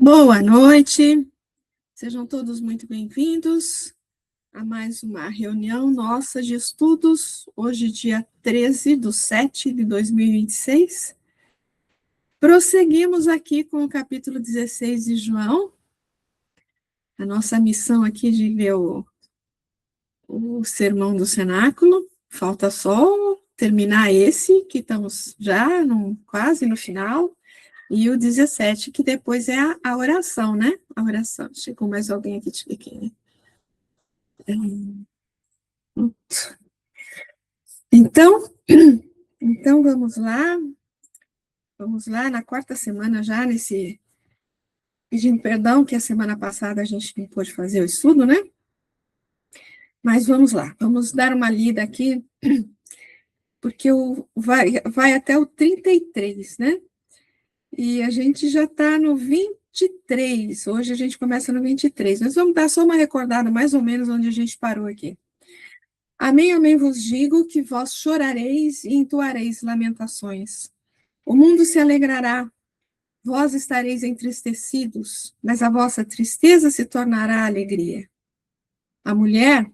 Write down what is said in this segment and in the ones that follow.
Boa noite, sejam todos muito bem-vindos a mais uma reunião nossa de estudos, hoje dia 13/7/2026. Prosseguimos aqui com o capítulo 16 de João, a nossa missão aqui de ver o Sermão do Cenáculo. Falta só terminar esse, que estamos já quase no final, e o 17, que depois é a oração, né? A oração. Chegou mais alguém aqui, te expliquei, né? Então, vamos lá, na quarta semana já, pedindo perdão que a semana passada a gente não pôde fazer o estudo, né? Mas vamos lá, vamos dar uma lida aqui, porque vai até o 33, né? E a gente já está no 23, hoje a gente começa no 23, nós vamos dar só uma recordada mais ou menos onde a gente parou aqui. Amém, amém vos digo que vós chorareis e entoareis lamentações. O mundo se alegrará, vós estareis entristecidos, mas a vossa tristeza se tornará alegria. A mulher,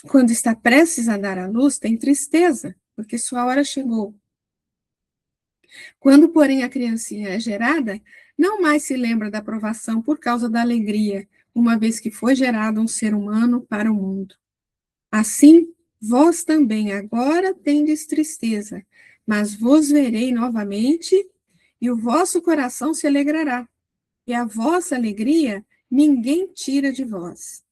quando está prestes a dar à luz, tem tristeza, porque sua hora chegou. Quando, porém, a criancinha é gerada, não mais se lembra da provação por causa da alegria, uma vez que foi gerado um ser humano para o mundo. Assim, vós também agora tendes tristeza, mas vos verei novamente, e o vosso coração se alegrará, e a vossa alegria ninguém tira de vós.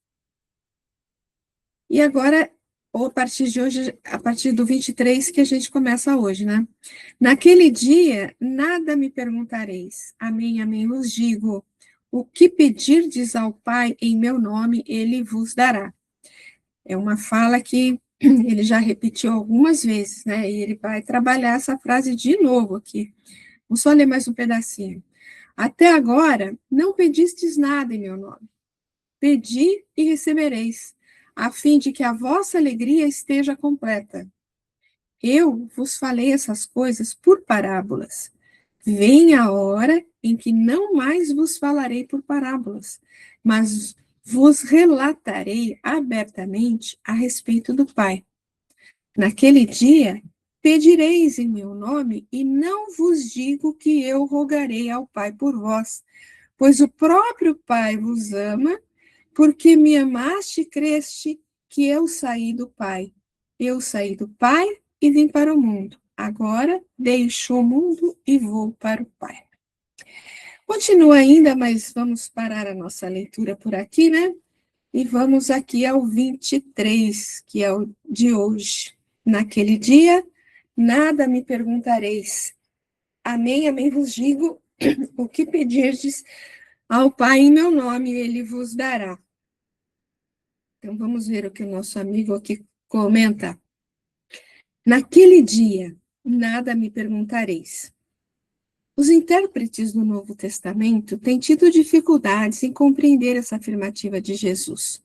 E agora, a partir de hoje, a partir do 23, que a gente começa hoje, né? Naquele dia, nada me perguntareis. Amém, amém, vos digo. O que pedirdes ao Pai em meu nome, ele vos dará. É uma fala que ele já repetiu algumas vezes, né? E ele vai trabalhar essa frase de novo aqui. Vou só ler mais um pedacinho. Até agora, não pedistes nada em meu nome. Pedi e recebereis, a fim de que a vossa alegria esteja completa. Eu vos falei essas coisas por parábolas. Vem a hora em que não mais vos falarei por parábolas, mas vos relatarei abertamente a respeito do Pai. Naquele dia, pedireis em meu nome, e não vos digo que eu rogarei ao Pai por vós, pois o próprio Pai vos ama, porque me amaste e creste que eu saí do Pai. Eu saí do Pai e vim para o mundo. Agora deixo o mundo e vou para o Pai. Continua ainda, mas vamos parar a nossa leitura por aqui, né? E vamos aqui ao 23, que é o de hoje. Naquele dia, nada me perguntareis. Amém, amém vos digo, o que pedirdes ao Pai em meu nome, ele vos dará. Então, vamos ver o que o nosso amigo aqui comenta. Naquele dia, nada me perguntareis. Os intérpretes do Novo Testamento têm tido dificuldades em compreender essa afirmativa de Jesus.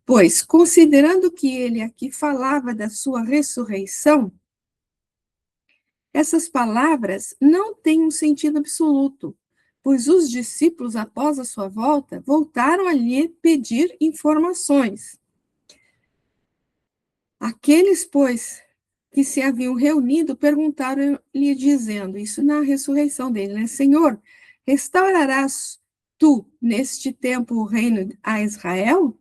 Pois, considerando que ele aqui falava da sua ressurreição, essas palavras não têm um sentido absoluto, pois os discípulos, após a sua volta, voltaram a lhe pedir informações. Aqueles, pois, que se haviam reunido, perguntaram-lhe, dizendo, isso na ressurreição dele, né? Senhor, restaurarás tu, neste tempo, o reino a Israel?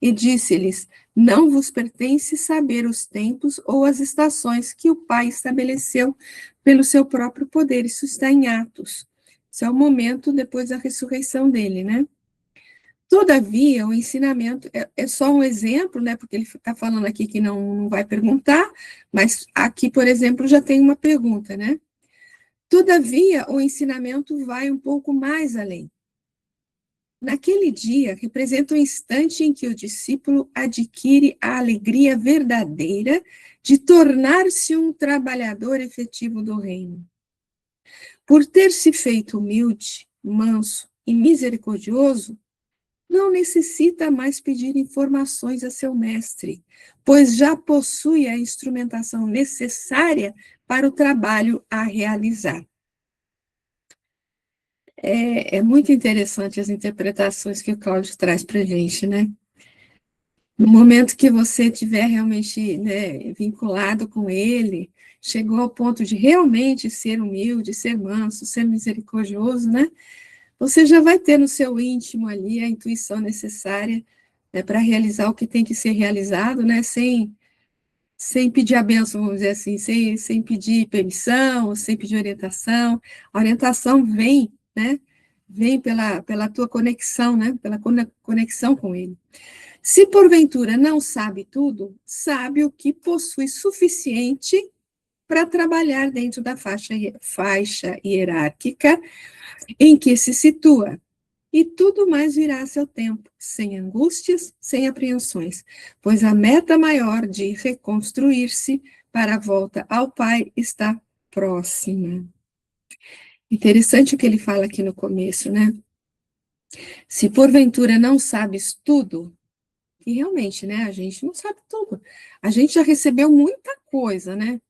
E disse-lhes, não vos pertence saber os tempos ou as estações que o Pai estabeleceu pelo seu próprio poder. Isso está em Atos. Isso é o momento depois da ressurreição dele, né? Todavia, o ensinamento é só um exemplo, né? Porque ele está falando aqui que não vai perguntar, mas aqui, por exemplo, já tem uma pergunta, né? Todavia, o ensinamento vai um pouco mais além. Naquele dia, representa o instante em que o discípulo adquire a alegria verdadeira de tornar-se um trabalhador efetivo do reino. Por ter se feito humilde, manso e misericordioso, não necessita mais pedir informações a seu mestre, pois já possui a instrumentação necessária para o trabalho a realizar. É muito interessante as interpretações que o Cláudio traz para a gente, né? No momento que você estiver realmente, né, vinculado com ele, chegou ao ponto de realmente ser humilde, ser manso, ser misericordioso, né? Você já vai ter no seu íntimo ali a intuição necessária, né, para realizar o que tem que ser realizado, né? Sem pedir a bênção, vamos dizer assim, sem pedir permissão, sem pedir orientação. A orientação vem, né? Vem pela tua conexão, né? Pela conexão com ele. Se porventura não sabe tudo, sabe o que possui suficiente para trabalhar dentro da faixa hierárquica em que se situa. E tudo mais virá a seu tempo, sem angústias, sem apreensões, pois a meta maior de reconstruir-se para a volta ao Pai está próxima. Interessante o que ele fala aqui no começo, né? Se porventura não sabes tudo, e realmente, né, a gente não sabe tudo. A gente já recebeu muita coisa, né?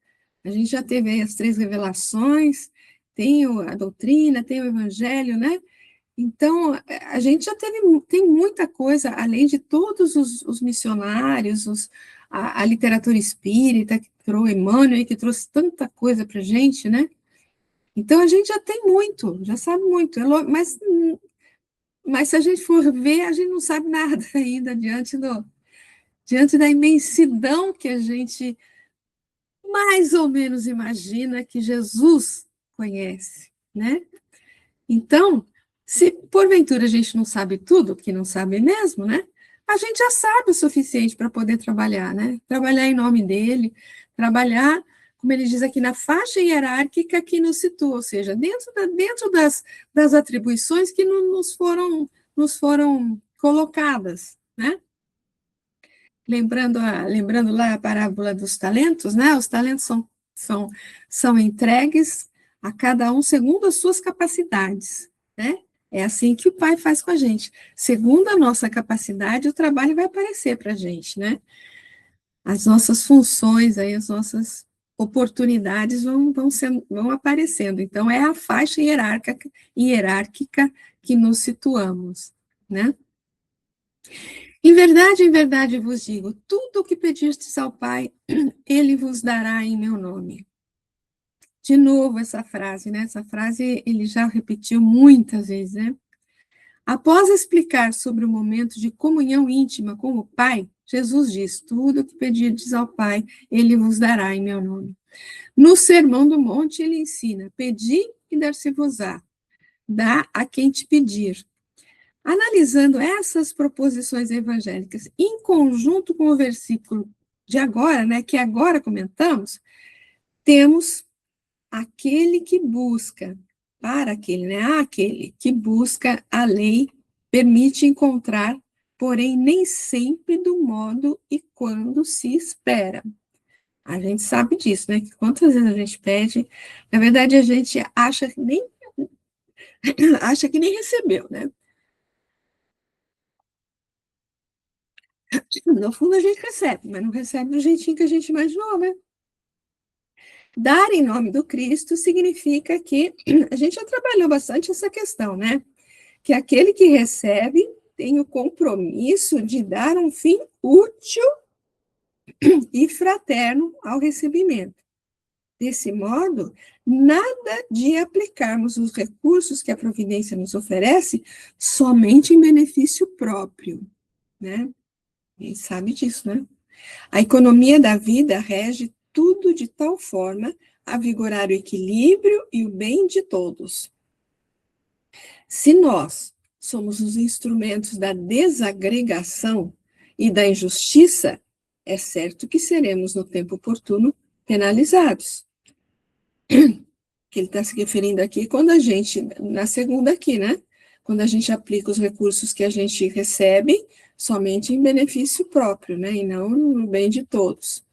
A gente já teve aí as 3 revelações, tem a doutrina, tem o evangelho, né? Então, a gente já tem muita coisa, além de todos os missionários, a literatura espírita, que trouxe Emmanuel, que trouxe tanta coisa para a gente, né? Então, a gente já tem muito, já sabe muito, mas se a gente for ver, a gente não sabe nada ainda diante da imensidão que a gente mais ou menos imagina que Jesus conhece, né? Então, se porventura a gente não sabe tudo, que não sabe mesmo, né? A gente já sabe o suficiente para poder trabalhar, né? Trabalhar em nome dele, trabalhar, como ele diz aqui, na faixa hierárquica que nos situa, ou seja, dentro das atribuições que nos foram colocadas, né? Lembrando lá a parábola dos talentos, né? Os talentos são, são entregues a cada um segundo as suas capacidades, né? É assim que o Pai faz com a gente. Segundo a nossa capacidade, o trabalho vai aparecer para a gente, né? As nossas funções, aí, as nossas oportunidades vão aparecendo. Então, é a faixa hierárquica que nos situamos, né? Em verdade vos digo, tudo o que pedirdes ao Pai, ele vos dará em meu nome. De novo essa frase, né? Essa frase ele já repetiu muitas vezes, né? Após explicar sobre o momento de comunhão íntima com o Pai, Jesus diz: tudo o que pedirdes ao Pai, ele vos dará em meu nome. No Sermão do Monte, ele ensina: pedi e dar-se-vos-á. Dá a quem te pedir. Analisando essas proposições evangélicas em conjunto com o versículo de agora, né, que agora comentamos, temos aquele que busca, para aquele, né, aquele que busca a lei, permite encontrar, porém nem sempre do modo e quando se espera. A gente sabe disso, né, que quantas vezes a gente pede, na verdade a gente acha que nem recebeu, né? No fundo, a gente recebe, mas não recebe do jeitinho que a gente imaginou, né? Dar em nome do Cristo significa que a gente já trabalhou bastante essa questão, né? Que aquele que recebe tem o compromisso de dar um fim útil e fraterno ao recebimento. Desse modo, nada de aplicarmos os recursos que a providência nos oferece somente em benefício próprio, né? A gente sabe disso, né? A economia da vida rege tudo de tal forma a vigorar o equilíbrio e o bem de todos. Se nós somos os instrumentos da desagregação e da injustiça, é certo que seremos, no tempo oportuno, penalizados. Que ele está se referindo aqui quando a gente, na segunda aqui, né? Quando a gente aplica os recursos que a gente recebe somente em benefício próprio, né? E não no bem de todos.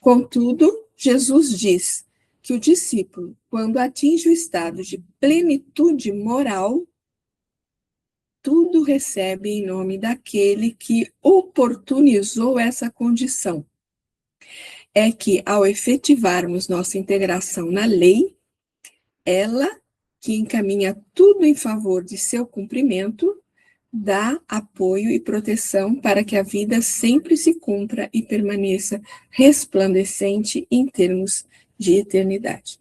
Contudo, Jesus diz que o discípulo, quando atinge o estado de plenitude moral, tudo recebe em nome daquele que oportunizou essa condição. É que, ao efetivarmos nossa integração na lei, ela que encaminha tudo em favor de seu cumprimento, dá apoio e proteção para que a vida sempre se cumpra e permaneça resplandecente em termos de eternidade.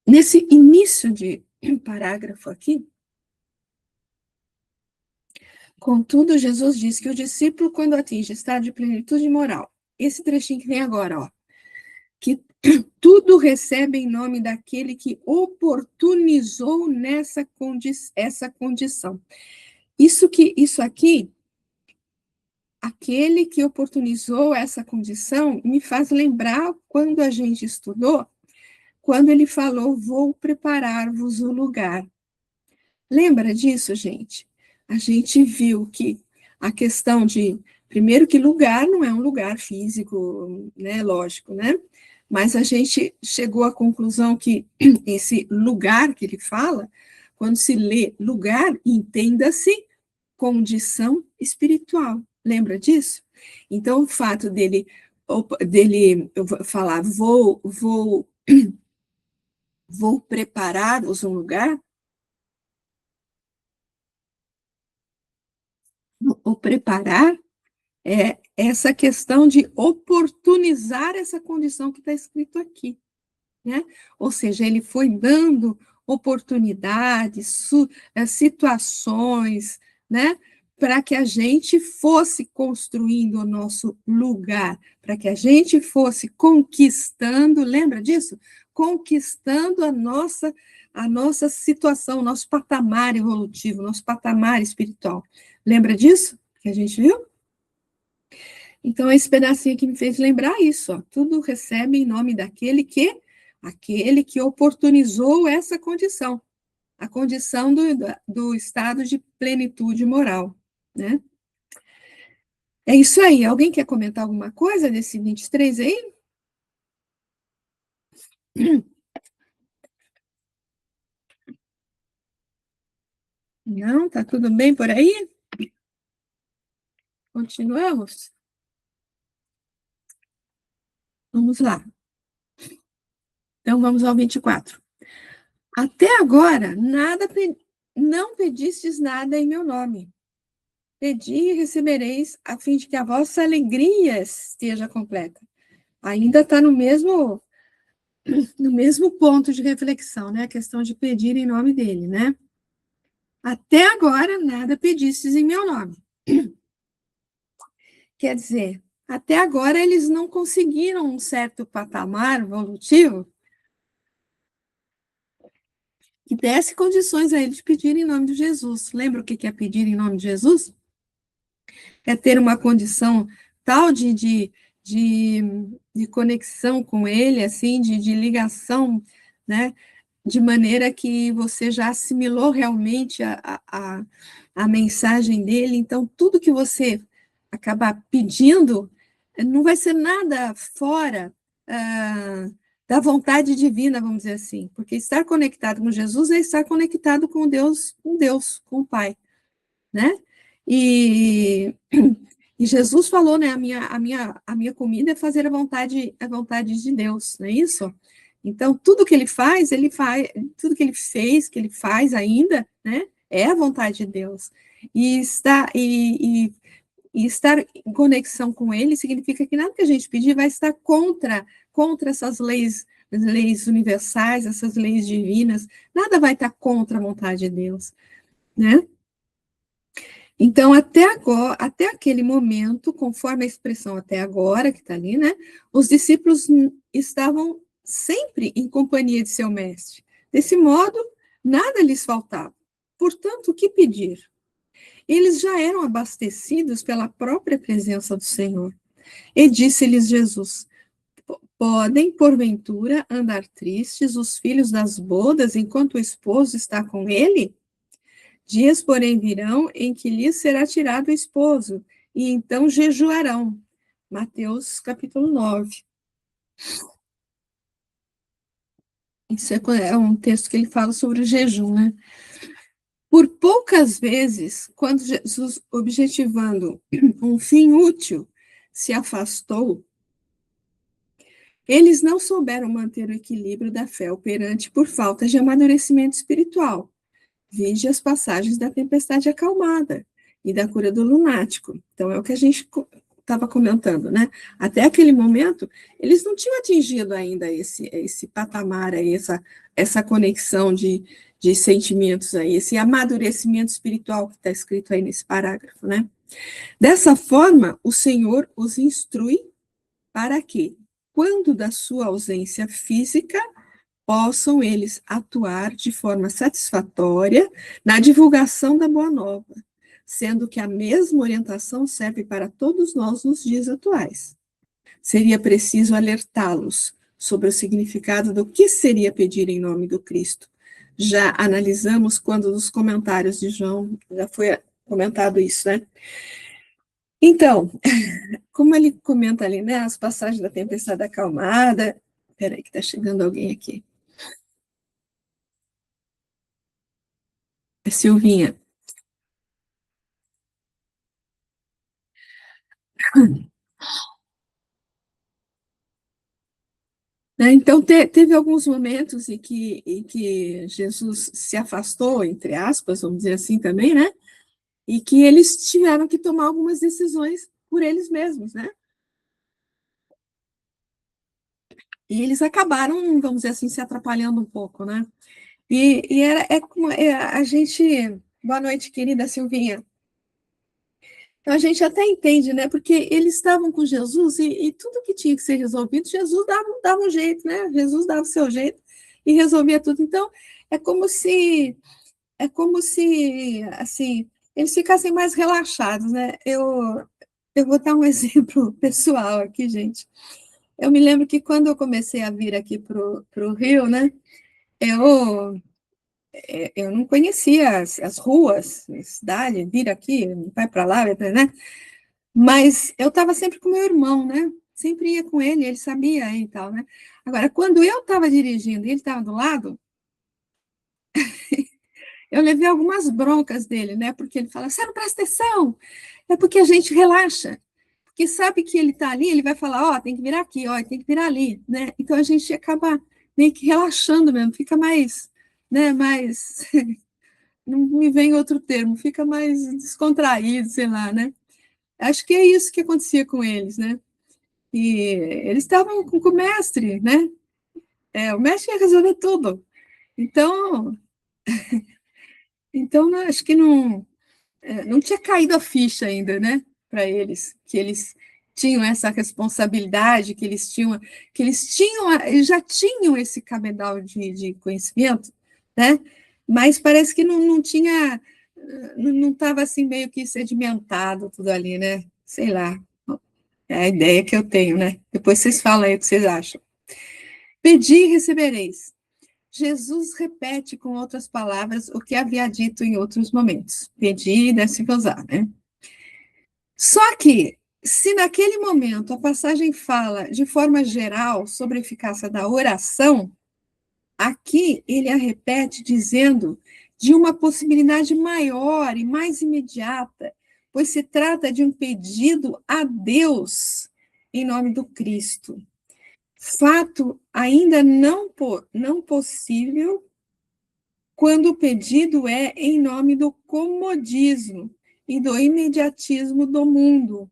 Nesse início de parágrafo aqui, contudo, Jesus diz que o discípulo, quando atinge estado de plenitude moral, esse trechinho que vem agora, ó, que tudo recebe em nome daquele que oportunizou essa condição. Isso aqui, aquele que oportunizou essa condição, me faz lembrar quando a gente estudou, quando ele falou, vou preparar-vos o lugar. Lembra disso, gente? A gente viu que a questão de, primeiro que lugar não é um lugar físico, né, lógico, né? Mas a gente chegou à conclusão que esse lugar que ele fala, quando se lê lugar, entenda-se condição espiritual. Lembra disso? Então, o fato dele falar, vou preparar-vos um lugar, o preparar é essa questão de oportunizar essa condição que está escrito aqui, né? Ou seja, ele foi dando oportunidades, situações, né? Para que a gente fosse construindo o nosso lugar, para que a gente fosse conquistando, lembra disso? Conquistando a nossa situação, nosso patamar evolutivo, nosso patamar espiritual. Lembra disso que a gente viu? Então, esse pedacinho aqui me fez lembrar isso, ó. Tudo recebe em nome aquele que oportunizou essa condição, a condição do estado de plenitude moral, né? É isso aí. Alguém quer comentar alguma coisa desse 23 aí? Não, tá tudo bem por aí? Continuamos? Vamos lá. Então, vamos ao 24. Até agora, não pedistes nada em meu nome. Pedi e recebereis, a fim de que a vossa alegria esteja completa. Ainda está no mesmo ponto de reflexão, né? A questão de pedir em nome dele, né? Até agora, nada pedistes em meu nome. Quer dizer, até agora eles não conseguiram um certo patamar evolutivo que desse condições a eles de pedir em nome de Jesus. Lembra o que é pedir em nome de Jesus? É ter uma condição tal de conexão com ele, assim, de ligação, né? De maneira que você já assimilou realmente a mensagem dele, então tudo que você acabar pedindo não vai ser nada fora da vontade divina, vamos dizer assim, porque estar conectado com Jesus é estar conectado com Deus, com o Pai, né? E, e Jesus falou, né, a minha comida é fazer a vontade de Deus, não é isso? Então, tudo que ele faz, tudo que ele fez, que ele faz ainda, né, é a vontade de Deus. E estar em conexão com ele significa que nada que a gente pedir vai estar contra essas leis universais, essas leis divinas, nada vai estar contra a vontade de Deus, né? Então, até agora, até aquele momento, conforme a expressão até agora, que está ali, né? Os discípulos estavam sempre em companhia de seu mestre. Desse modo, nada lhes faltava. Portanto, o que pedir? Eles já eram abastecidos pela própria presença do Senhor. E disse-lhes Jesus: podem, porventura, andar tristes os filhos das bodas enquanto o esposo está com ele? Dias, porém, virão em que lhes será tirado o esposo, e então jejuarão. Mateus, capítulo 9. Isso é um texto que ele fala sobre o jejum, né? Por poucas vezes, quando Jesus, objetivando um fim útil, se afastou, Eles não souberam manter o equilíbrio da fé operante por falta de amadurecimento espiritual. Vide as passagens da tempestade acalmada e da cura do lunático. Então, é o que a gente estava comentando, né? Até aquele momento, eles não tinham atingido ainda esse patamar aí, essa conexão de sentimentos aí, esse amadurecimento espiritual que está escrito aí nesse parágrafo, né? Dessa forma, o Senhor os instrui para que, quando da sua ausência física, possam eles atuar de forma satisfatória na divulgação da Boa Nova, sendo que a mesma orientação serve para todos nós nos dias atuais. Seria preciso alertá-los sobre o significado do que seria pedir em nome do Cristo. Já analisamos quando nos comentários de João já foi comentado isso, né? Então, como ele comenta ali, né, as passagens da tempestade acalmada. Espera aí que está chegando alguém aqui. É Silvinha. Né? Então, teve alguns momentos em que Jesus se afastou, entre aspas, vamos dizer assim também, né? E que eles tiveram que tomar algumas decisões por eles mesmos, né? E eles acabaram, vamos dizer assim, se atrapalhando um pouco, né? É como a gente. Boa noite, querida Silvinha. Então, a gente até entende, né? Porque eles estavam com Jesus e tudo que tinha que ser resolvido, Jesus dava um jeito, né? Jesus dava o seu jeito e resolvia tudo. Então, é como se assim, eles ficassem mais relaxados, né? Eu vou dar um exemplo pessoal aqui, gente. Eu me lembro que quando eu comecei a vir aqui para o Rio, né? Eu, eu não conhecia as ruas, a cidade, vir aqui, vai para lá, né? Mas eu estava sempre com meu irmão, né? Sempre ia com ele sabia e tal, né? Agora, quando eu estava dirigindo e ele estava do lado, eu levei algumas broncas dele, né? Porque ele fala, você não presta atenção, é porque a gente relaxa. Porque sabe que ele está ali, ele vai falar, ó, tem que virar aqui, ó, tem que virar ali, né? Então a gente acaba meio que relaxando mesmo, fica mais, né, mais, não me vem outro termo, fica mais descontraído, sei lá, né? Acho que é isso que acontecia com eles, né? E eles estavam com o mestre, né? O mestre ia resolver tudo. Então, então acho que não tinha caído a ficha ainda, né? Para eles, que eles tinham essa responsabilidade, eles já tinham esse cabedal de conhecimento, né? Mas parece que não tinha, não estava assim meio que sedimentado tudo ali, né? Sei lá, é a ideia que eu tenho, né? Depois vocês falam aí o que vocês acham. Pedi e recebereis. Jesus repete com outras palavras o que havia dito em outros momentos. Pedi e desse-vos, né? Só que, se naquele momento a passagem fala de forma geral sobre a eficácia da oração, aqui ele a repete dizendo de uma possibilidade maior e mais imediata, pois se trata de um pedido a Deus em nome do Cristo. Fato ainda não possível quando o pedido é em nome do comodismo e do imediatismo do mundo,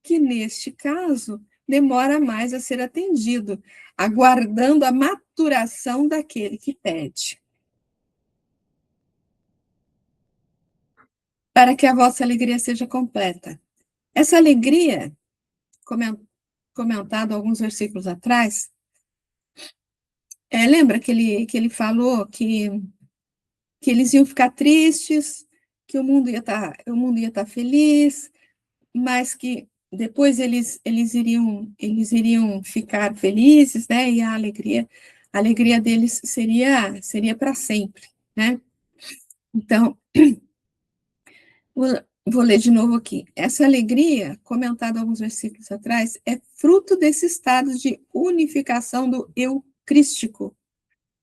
que neste caso demora mais a ser atendido, aguardando a maturação daquele que pede. Para que a vossa alegria seja completa. Essa alegria, comentado alguns versículos atrás, lembra que ele falou que eles iam ficar tristes, que o mundo ia estar feliz, mas que depois eles iriam ficar felizes, né? E a alegria deles seria para sempre, né? Então, vou ler de novo aqui. Essa alegria, comentada alguns versículos atrás, é fruto desse estado de unificação do eu crístico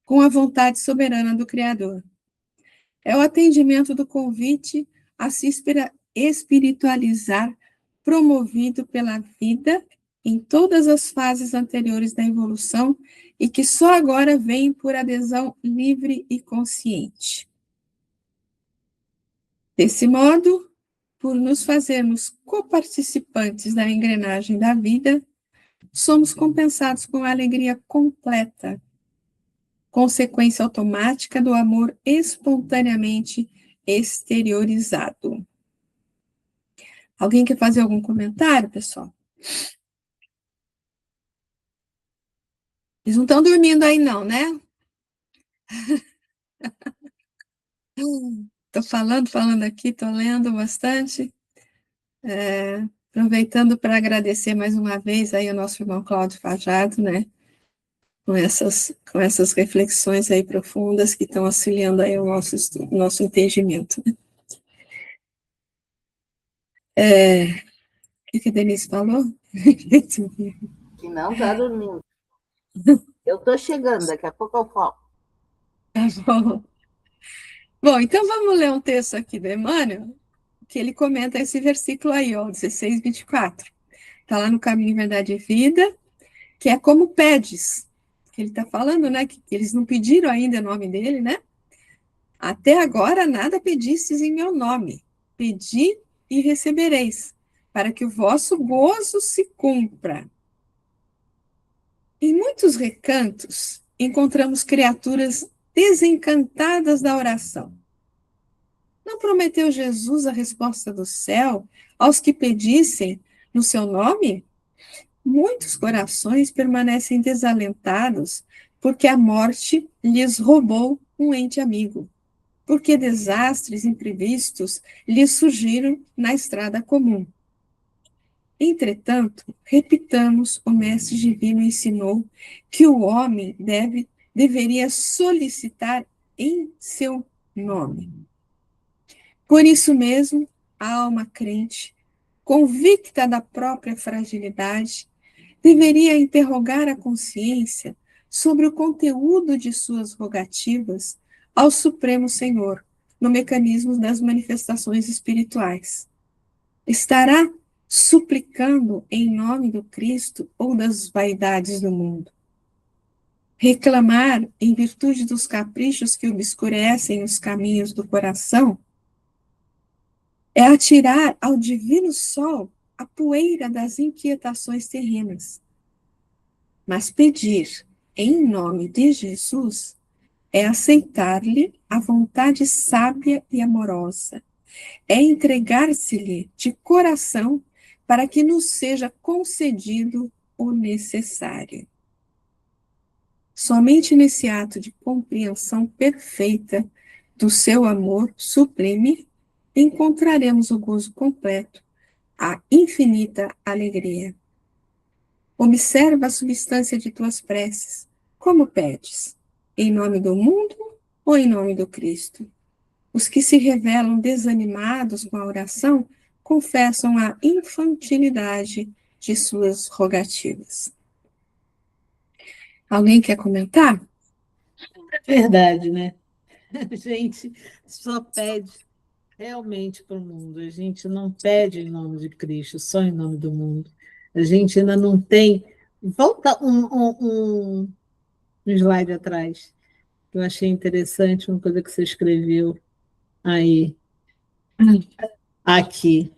com a vontade soberana do Criador. É o atendimento do convite a se espiritualizar, promovido pela vida em todas as fases anteriores da evolução e que só agora vêm por adesão livre e consciente. Desse modo, por nos fazermos coparticipantes da engrenagem da vida, somos compensados com a alegria completa, consequência automática do amor espontaneamente exteriorizado. Alguém quer fazer algum comentário, pessoal? Eles não estão dormindo aí, não, né? Estou falando aqui, estou lendo bastante. Aproveitando para agradecer mais uma vez aí ao nosso irmão Cláudio Fajardo, né? Com essas reflexões aí profundas que estão auxiliando aí o nosso entendimento. O que a Denise falou? Que não está dormindo. Eu estou chegando, daqui a pouco eu falo. Tá bom. Bom, então vamos ler um texto aqui do Emmanuel, que ele comenta esse versículo aí, ó, 16, 24. Está lá no Caminho, Verdade e Vida, que é como pedes. Que ele está falando, né? Que eles não pediram ainda o nome dele, né? Até agora nada pedistes em meu nome. Pedi e recebereis, para que o vosso gozo se cumpra. Em muitos recantos, encontramos criaturas desencantadas da oração. Não prometeu Jesus a resposta do céu aos que pedissem no seu nome? Muitos corações permanecem desalentados porque a morte lhes roubou um ente amigo, porque desastres imprevistos lhes surgiram na estrada comum. Entretanto, repitamos, o Mestre Divino ensinou que o homem deveria solicitar em seu nome. Por isso mesmo, a alma crente, convicta da própria fragilidade, deveria interrogar a consciência sobre o conteúdo de suas rogativas ao Supremo Senhor, no mecanismo das manifestações espirituais. Estará suplicando em nome do Cristo ou das vaidades do mundo? Reclamar em virtude dos caprichos que obscurecem os caminhos do coração é atirar ao divino sol a poeira das inquietações terrenas. Mas pedir em nome de Jesus é aceitar-lhe a vontade sábia e amorosa, é entregar-se-lhe de coração para que nos seja concedido o necessário. Somente nesse ato de compreensão perfeita do seu amor sublime encontraremos o gozo completo, a infinita alegria. Observa a substância de tuas preces. Como pedes? Em nome do mundo ou em nome do Cristo? Os que se revelam desanimados com a oração confessam a infantilidade de suas rogativas. Alguém quer comentar? Verdade, né? A gente só pede realmente para o mundo. A gente não pede em nome de Cristo, só em nome do mundo. A gente ainda não tem. Volta um slide atrás, que eu achei interessante, uma coisa que você escreveu aí, aqui.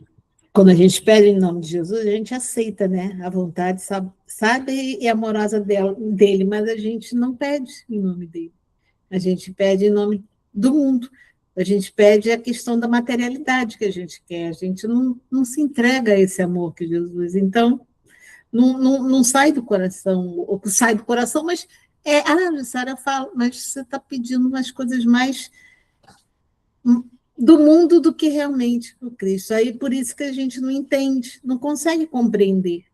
Quando a gente pede em nome de Jesus, a gente aceita, né? A vontade sabe e amorosa dele, mas a gente não pede em nome dele. A gente pede em nome do mundo. A gente pede a questão da materialidade que a gente quer. A gente não se entrega a esse amor que Jesus. Então, não sai do coração, ou sai do coração, mas a Sara fala, mas você está pedindo umas coisas mais do mundo do que realmente o Cristo. Aí por isso que a gente não entende, não consegue compreender,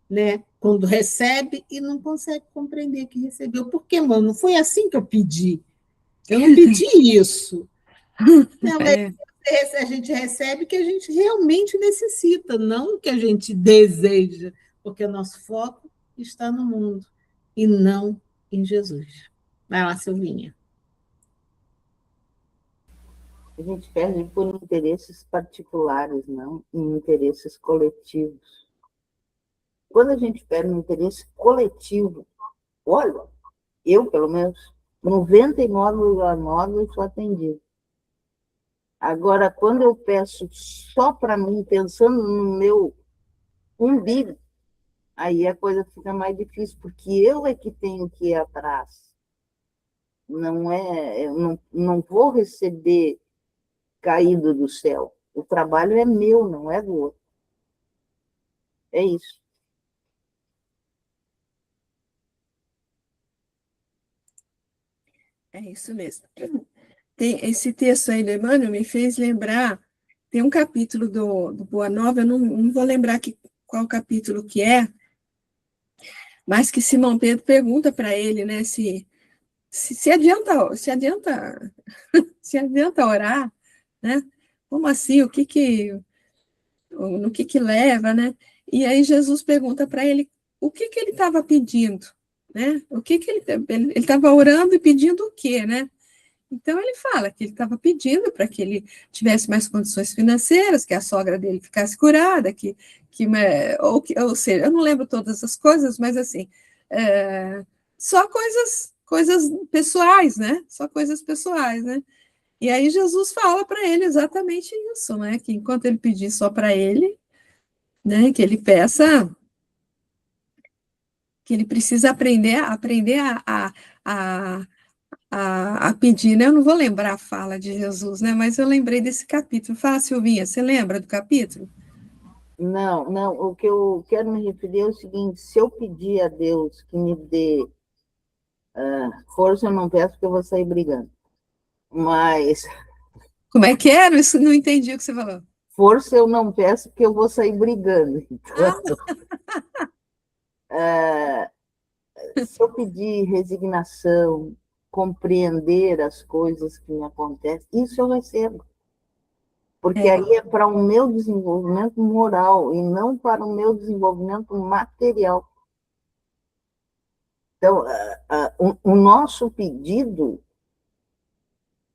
né? Quando recebe e não consegue compreender que recebeu. Por que, mano? Não foi assim que eu pedi. Eu não pedi isso. Não, mas a gente recebe o que a gente realmente necessita, não o que a gente deseja, porque o nosso foco está no mundo e não em Jesus. Vai lá, Silvinha. A gente perde por interesses particulares, não em interesses coletivos. Quando a gente perde um interesse coletivo, olha, eu, pelo menos, 99,9% eu sou atendido. Agora, quando eu peço só para mim, pensando no meu umbigo, aí a coisa fica mais difícil, porque eu é que tenho que ir atrás. Não é, eu não vou receber caído do céu. O trabalho é meu, não é do outro. É isso. É isso mesmo. Tem esse texto aí do Emmanuel me fez lembrar, tem um capítulo do Boa Nova, eu não vou lembrar qual capítulo que é, mas que Simão Pedro pergunta para ele, né, se adianta, se adianta orar, né? Como assim? No que leva, né? E aí Jesus pergunta para ele o que ele estava pedindo, né? O que ele estava orando e pedindo o quê, né? Então ele fala que ele estava pedindo para que ele tivesse mais condições financeiras, que a sogra dele ficasse curada, ou seja, eu não lembro todas as coisas, mas assim, só coisas pessoais, né? Só coisas pessoais, né? E aí Jesus fala para ele exatamente isso, né? Que enquanto ele pedir só para ele, né? Que ele peça, que ele precisa aprender a, a pedir, né? Eu não vou lembrar a fala de Jesus, né? Mas eu lembrei desse capítulo. Fala, Silvinha, você lembra do capítulo? Não, não. O que eu quero me referir é o seguinte: se eu pedir a Deus que me dê força, eu não peço porque eu vou sair brigando. Mas Como é que era? Isso não entendi o que você falou. força eu não peço porque eu vou sair brigando. Então, Ah, se eu pedir resignação, compreender as coisas que me acontecem, isso eu recebo. Porque é, aí é para o meu desenvolvimento moral e não para o meu desenvolvimento material. Então, o nosso pedido,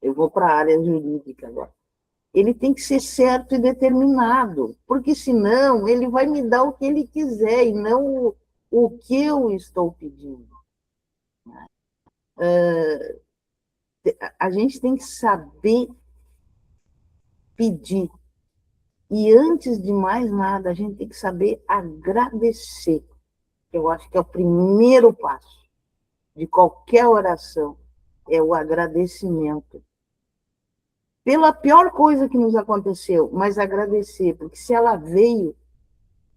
eu vou para a área jurídica agora, ele tem que ser certo e determinado, porque senão ele vai me dar o que ele quiser e não o que eu estou pedindo. A gente tem que saber pedir. E antes de mais nada, a gente tem que saber agradecer. Eu acho que é o primeiro passo de qualquer oração, é o agradecimento. Pela pior coisa que nos aconteceu, mas agradecer, porque se ela veio,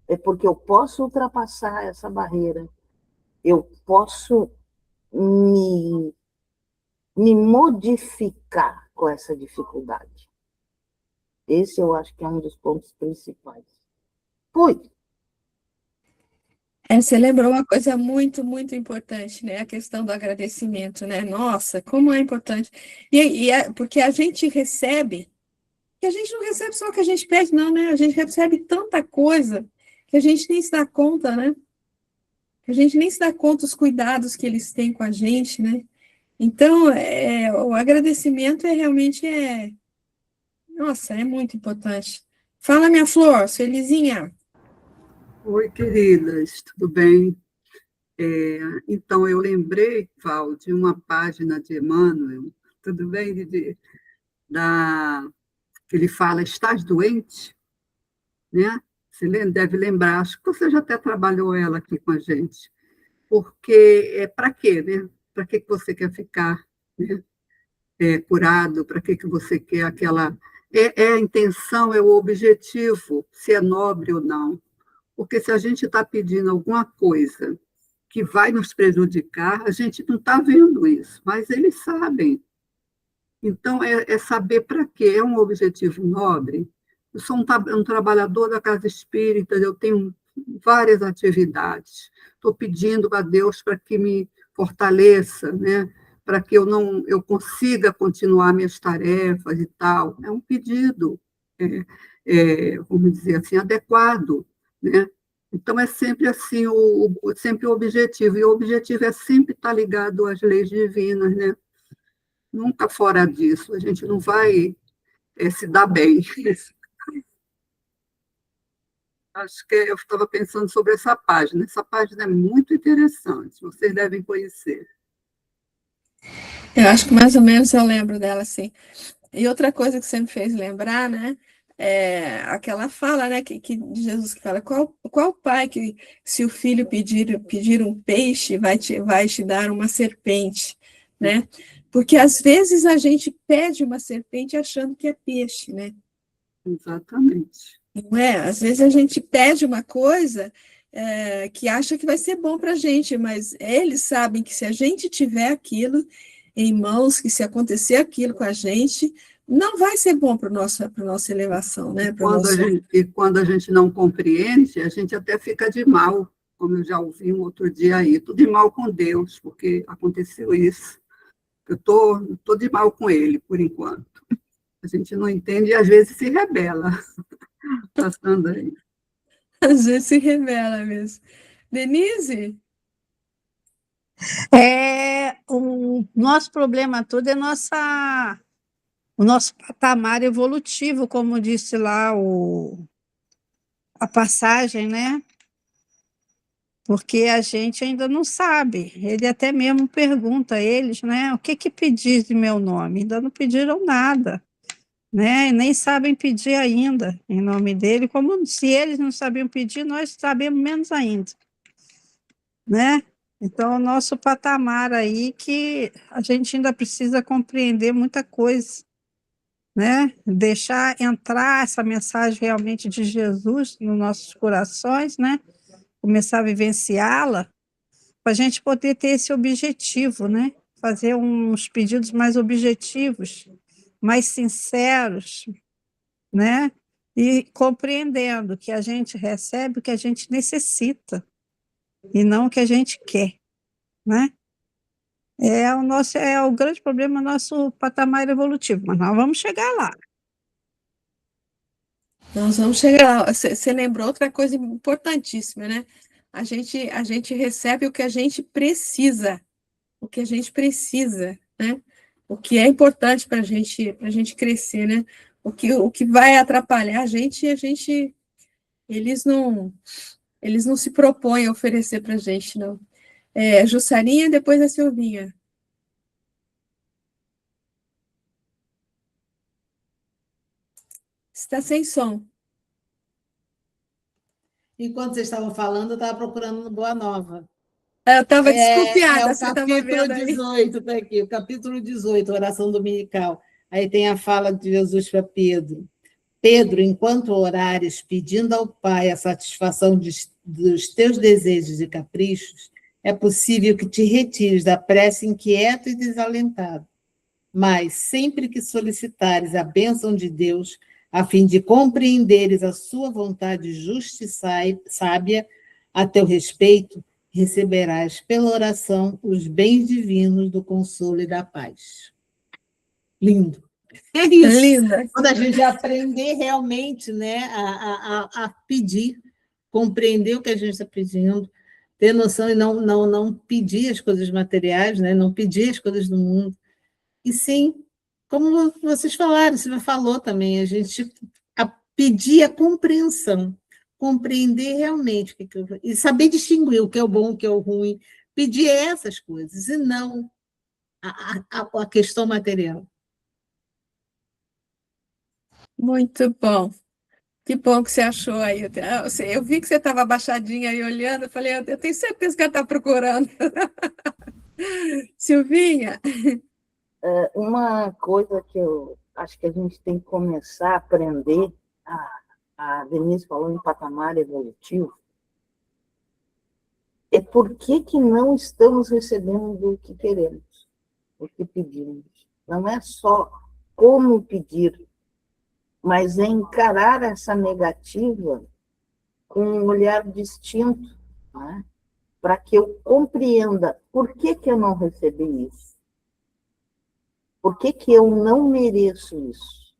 é porque eu posso ultrapassar essa barreira, eu posso me, me modificar com essa dificuldade. Esse eu acho que é um dos pontos principais. Fui. você lembrou uma coisa muito, muito importante, né? A questão do agradecimento, né? Nossa, como é importante. Porque a gente recebe, que a gente não recebe só o que a gente pede, não, né? A gente recebe tanta coisa que a gente nem se dá conta, né? A gente nem se dá conta dos cuidados que eles têm com a gente, né? Então, o agradecimento nossa, é muito importante. Fala, minha flor, felizinha. Oi, queridas, tudo bem? Então, eu lembrei, Val, de uma página de Emmanuel, tudo bem, Didi? Que ele fala, estás doente? Né? Você deve lembrar, acho que você já até trabalhou ela aqui com a gente. Porque é para quê, né? Para que você quer ficar, né? Curado? Para que você quer aquela... É a intenção, é o objetivo, se é nobre ou não. Porque se a gente está pedindo alguma coisa que vai nos prejudicar, a gente não está vendo isso, mas eles sabem. Então, é saber para quê, é um objetivo nobre. Eu sou um trabalhador da casa espírita, eu tenho várias atividades. Estou pedindo a Deus para que me fortaleça, né? Para que eu consiga continuar minhas tarefas e tal. É um pedido, vamos dizer assim, adequado, né? Então, é sempre assim, sempre o objetivo, e o objetivo é sempre estar ligado às leis divinas, né? Nunca fora disso, a gente não vai se dar bem. Acho que eu estava pensando sobre essa página. Essa página é muito interessante, vocês devem conhecer. Eu acho que mais ou menos eu lembro dela, sim. E outra coisa que você me fez lembrar, né? É aquela fala, né, que de Jesus que fala, qual pai que, se o filho pedir um peixe, vai te dar uma serpente, né? Porque às vezes a gente pede uma serpente achando que é peixe, né? Exatamente. Não é? Às vezes a gente pede uma coisa que acha que vai ser bom para a gente, mas eles sabem que se a gente tiver aquilo em mãos, que se acontecer aquilo com a gente, não vai ser bom para a nossa elevação, né? Para nosso... E quando a gente não compreende, a gente até fica de mal, como eu já ouvi um outro dia aí, tô de mal com Deus, porque aconteceu isso. Eu tô de mal com ele, por enquanto. A gente não entende e às vezes se rebela, passando aí. Às vezes se revela mesmo. Denise? O nosso problema todo é o nosso patamar evolutivo, como disse lá a passagem, né? Porque a gente ainda não sabe. Ele até mesmo pergunta a eles, né? O que pedis de meu nome? Ainda não pediram nada, né? E nem sabem pedir ainda em nome dele, como se eles não sabiam pedir, nós sabemos menos ainda, né? Então, o nosso patamar aí que a gente ainda precisa compreender muita coisa, né? Deixar entrar essa mensagem realmente de Jesus nos nossos corações, né? Começar a vivenciá-la, para a gente poder ter esse objetivo, né? Fazer uns pedidos mais objetivos, mais sinceros, né? E compreendendo que a gente recebe o que a gente necessita e não o que a gente quer, né? É o grande problema, nosso patamar evolutivo, mas nós vamos chegar lá. Nós vamos chegar lá. Você lembrou outra coisa importantíssima, né? A gente recebe o que a gente precisa, o que a gente precisa, né? O que é importante para a gente crescer, né? O que vai atrapalhar a gente, eles eles não se propõem a oferecer para a gente, não. Jussarinha, depois a Silvinha. Está sem som. Enquanto vocês estavam falando, eu estava procurando no Boa Nova. Eu estava É desconfiada, o você está me capítulo vendo aí. 18, está aqui, o capítulo 18, oração dominical. Aí tem a fala de Jesus para Pedro. Pedro, enquanto orares, pedindo ao Pai a satisfação dos teus desejos e caprichos, é possível que te retires da prece inquieto e desalentado. Mas, sempre que solicitares a bênção de Deus, a fim de compreenderes a sua vontade justa e sábia a teu respeito, receberás pela oração os bens divinos do consolo e da paz. Lindo. É isso. Linda. Quando a gente aprender realmente, né, a pedir, compreender o que a gente está pedindo, ter noção e não pedir as coisas materiais, né, não pedir as coisas do mundo, e sim, como vocês falaram, você falou também, a gente pedir a compreensão, compreender realmente o que e saber distinguir o que é o bom, o que é o ruim, pedir essas coisas, e não a questão material. Muito bom. Que bom que você achou aí. Eu vi que você estava abaixadinha aí olhando, eu falei, eu tenho certeza que ela está procurando. Silvinha? Uma coisa que eu acho que a gente tem que começar a aprender, a Denise falou em patamar evolutivo, é por que não estamos recebendo o que queremos, o que pedimos. Não é só como pedir, mas é encarar essa negativa com um olhar distinto, né? Para que eu compreenda por que eu não recebi isso. Por que eu não mereço isso?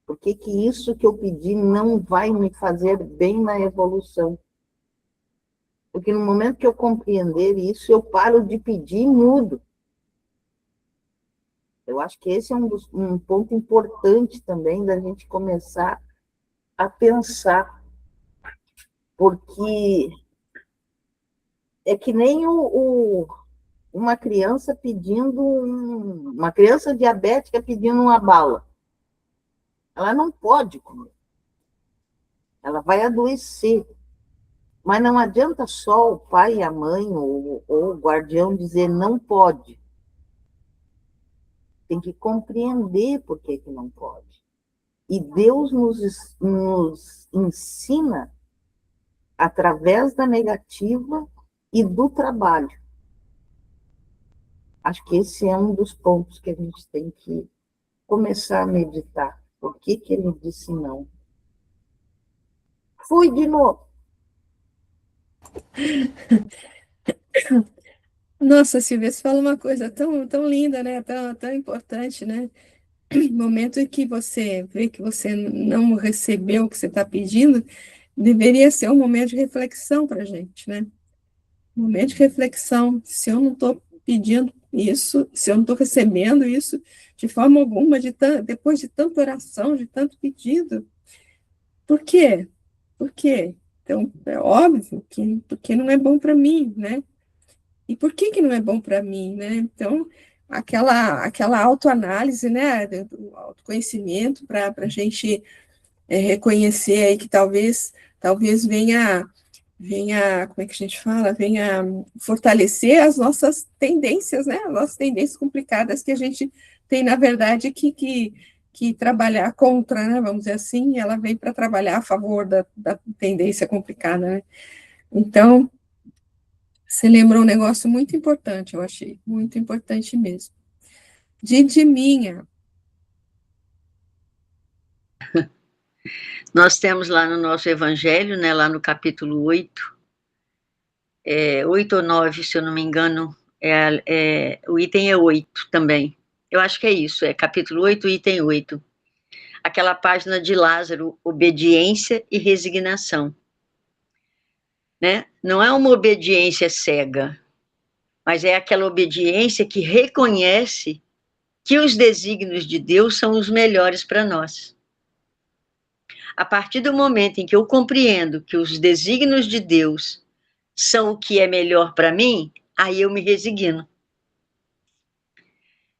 Por que isso que eu pedi não vai me fazer bem na evolução? Porque no momento que eu compreender isso, eu paro de pedir e mudo. Eu acho que esse é um ponto importante também da gente começar a pensar Porque é que nem uma criança pedindo, uma criança diabética pedindo uma bala. Ela não pode comer. Ela vai adoecer. Mas não adianta só o pai e a mãe ou o guardião dizer não pode. Tem que compreender por que não pode. E Deus nos ensina através da negativa e do trabalho. Acho que esse é um dos pontos que a gente tem que começar a meditar. Por que ele disse não? Fui de novo. Nossa, Silvia, você fala uma coisa tão linda, né? Tão importante, né? Momento em que você vê que você não recebeu o que você está pedindo, deveria ser um momento de reflexão para a gente, né? Momento de reflexão. Se eu não estou pedindo isso, se eu não estou recebendo isso de forma alguma, depois de tanta oração, de tanto pedido, por quê? Por quê? Então, é óbvio que porque não é bom para mim, né? E por que não é bom para mim, né? Então, aquela autoanálise, né, do autoconhecimento para a gente reconhecer aí que talvez venha, como é que a gente fala? Venha fortalecer as nossas tendências, né? As nossas tendências complicadas que a gente tem, na verdade, que trabalhar contra, né? Vamos dizer assim, ela vem para trabalhar a favor da tendência complicada, né? Então, você lembrou um negócio muito importante, eu achei, muito importante mesmo. De minha. Nós temos lá no nosso Evangelho, né, lá no capítulo 8, 8 ou 9, se eu não me engano, o item é 8 também. Eu acho que é isso, é capítulo 8, item 8. Aquela página de Lázaro, obediência e resignação. Né? Não é uma obediência cega, mas é aquela obediência que reconhece que os desígnios de Deus são os melhores para nós. A partir do momento em que eu compreendo que os desígnios de Deus são o que é melhor para mim, aí eu me resigno.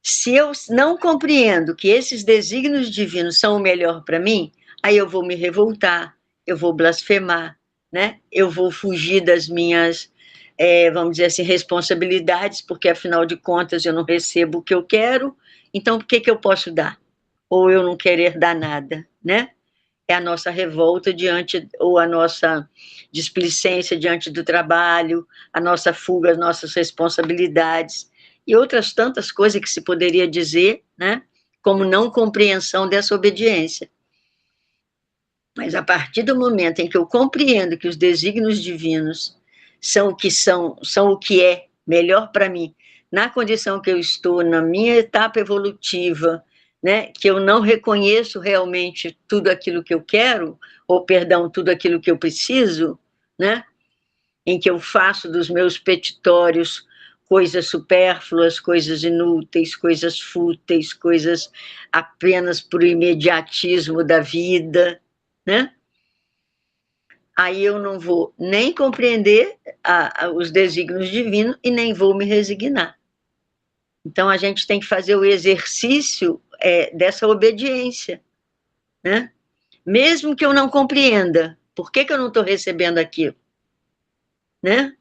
Se eu não compreendo que esses desígnios divinos são o melhor para mim, aí eu vou me revoltar, eu vou blasfemar, né? Eu vou fugir das minhas, vamos dizer assim, responsabilidades, porque afinal de contas eu não recebo o que eu quero, então o que eu posso dar? Ou eu não querer dar nada, né? É a nossa revolta ou a nossa displicência diante do trabalho, a nossa fuga às nossas responsabilidades, e outras tantas coisas que se poderia dizer, né, como não compreensão dessa obediência. Mas a partir do momento em que eu compreendo que os desígnios divinos são o que é melhor para mim, na condição que eu estou, na minha etapa evolutiva, né, que eu não reconheço realmente tudo aquilo que eu quero, ou, perdão, tudo aquilo que eu preciso, né, em que eu faço dos meus petitórios coisas supérfluas, coisas inúteis, coisas fúteis, coisas apenas por imediatismo da vida, né? Aí eu não vou nem compreender os desígnios divinos e nem vou me resignar. Então, a gente tem que fazer o exercício dessa obediência, né? Mesmo que eu não compreenda, por que eu não estou recebendo aquilo? Né?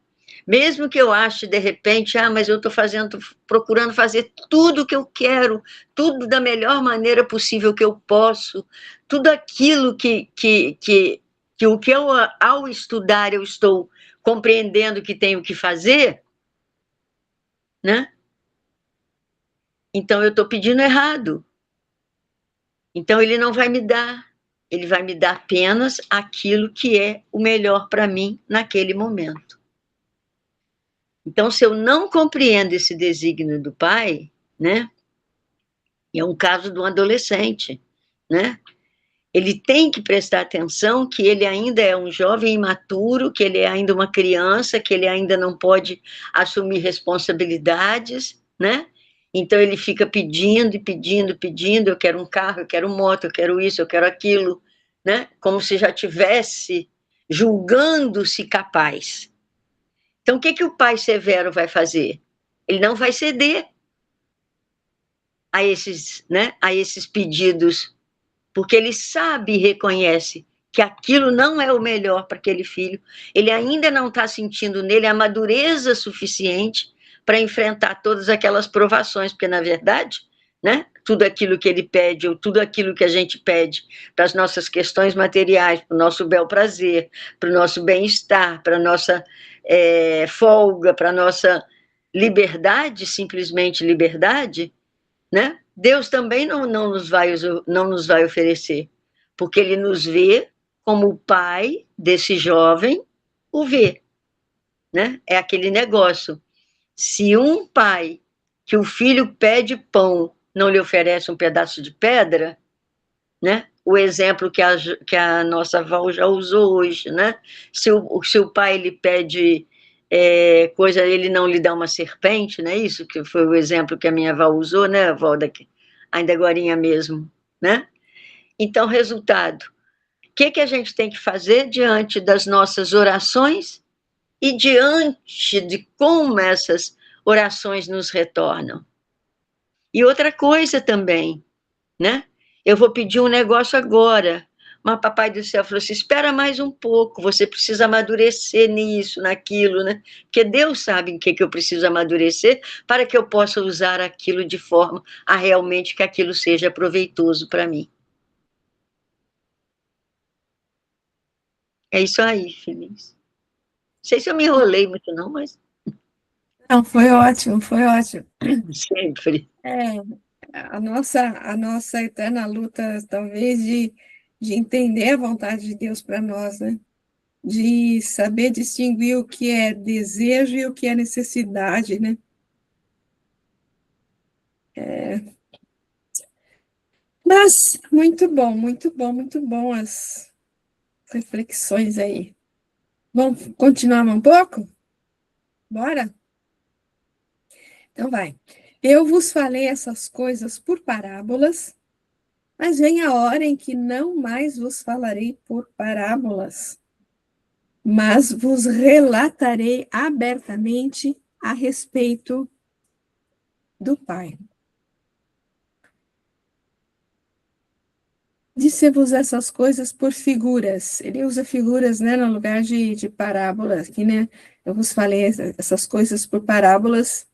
Mesmo que eu ache, de repente, mas eu estou procurando fazer tudo o que eu quero, tudo da melhor maneira possível que eu posso, tudo aquilo que ao estudar, eu estou compreendendo que tenho que fazer, né? Então, eu estou pedindo errado. Então, ele não vai me dar. Ele vai me dar apenas aquilo que é o melhor para mim naquele momento. Então, se eu não compreendo esse desígnio do Pai, né? É um caso de um adolescente, né? Ele tem que prestar atenção que ele ainda é um jovem imaturo, que ele é ainda uma criança, que ele ainda não pode assumir responsabilidades, né? Então ele fica pedindo e pedindo, pedindo, eu quero um carro, eu quero moto, eu quero isso, eu quero aquilo, né? Como se já tivesse julgando-se capaz. Então, o que o pai severo vai fazer? Ele não vai ceder a esses, né, a esses pedidos, porque ele sabe e reconhece que aquilo não é o melhor para aquele filho, ele ainda não está sentindo nele a madureza suficiente para enfrentar todas aquelas provações, porque, na verdade, né, tudo aquilo que ele pede, ou tudo aquilo que a gente pede para as nossas questões materiais, para o nosso bel prazer, para o nosso bem-estar, para a nossa folga, para a nossa liberdade, simplesmente liberdade, né? Deus também não nos vai oferecer, porque ele nos vê como o pai desse jovem o vê, né? É aquele negócio. Se um pai que o filho pede pão não lhe oferece um pedaço de pedra, né? O exemplo que a nossa avó já usou hoje, né? Se o pai lhe pede coisa, ele não lhe dá uma serpente, né? Isso que foi o exemplo que a minha avó usou, né? A avó daqui, ainda agorinha mesmo, né? Então, resultado, o que a gente tem que fazer diante das nossas orações e diante de como essas orações nos retornam? E outra coisa também, né? Eu vou pedir um negócio agora, mas papai do céu falou assim, espera mais um pouco, você precisa amadurecer nisso, naquilo, né? Porque Deus sabe em que eu preciso amadurecer para que eu possa usar aquilo de forma a realmente que aquilo seja proveitoso para mim. É isso aí, Feliz. Não sei se eu me enrolei muito não, mas... Não, foi ótimo, foi ótimo. Sempre. A nossa eterna luta, talvez, de entender a vontade de Deus para nós, né? De saber distinguir o que é desejo e o que é necessidade, né? Mas, muito bom, muito bom, muito bom as reflexões aí. Vamos continuar um pouco? Bora? Então vai. Eu vos falei essas coisas por parábolas, mas vem a hora em que não mais vos falarei por parábolas, mas vos relatarei abertamente a respeito do Pai. Disse-vos essas coisas por figuras. Ele usa figuras, né, no lugar de parábolas, aqui, né? Eu vos falei essas coisas por parábolas,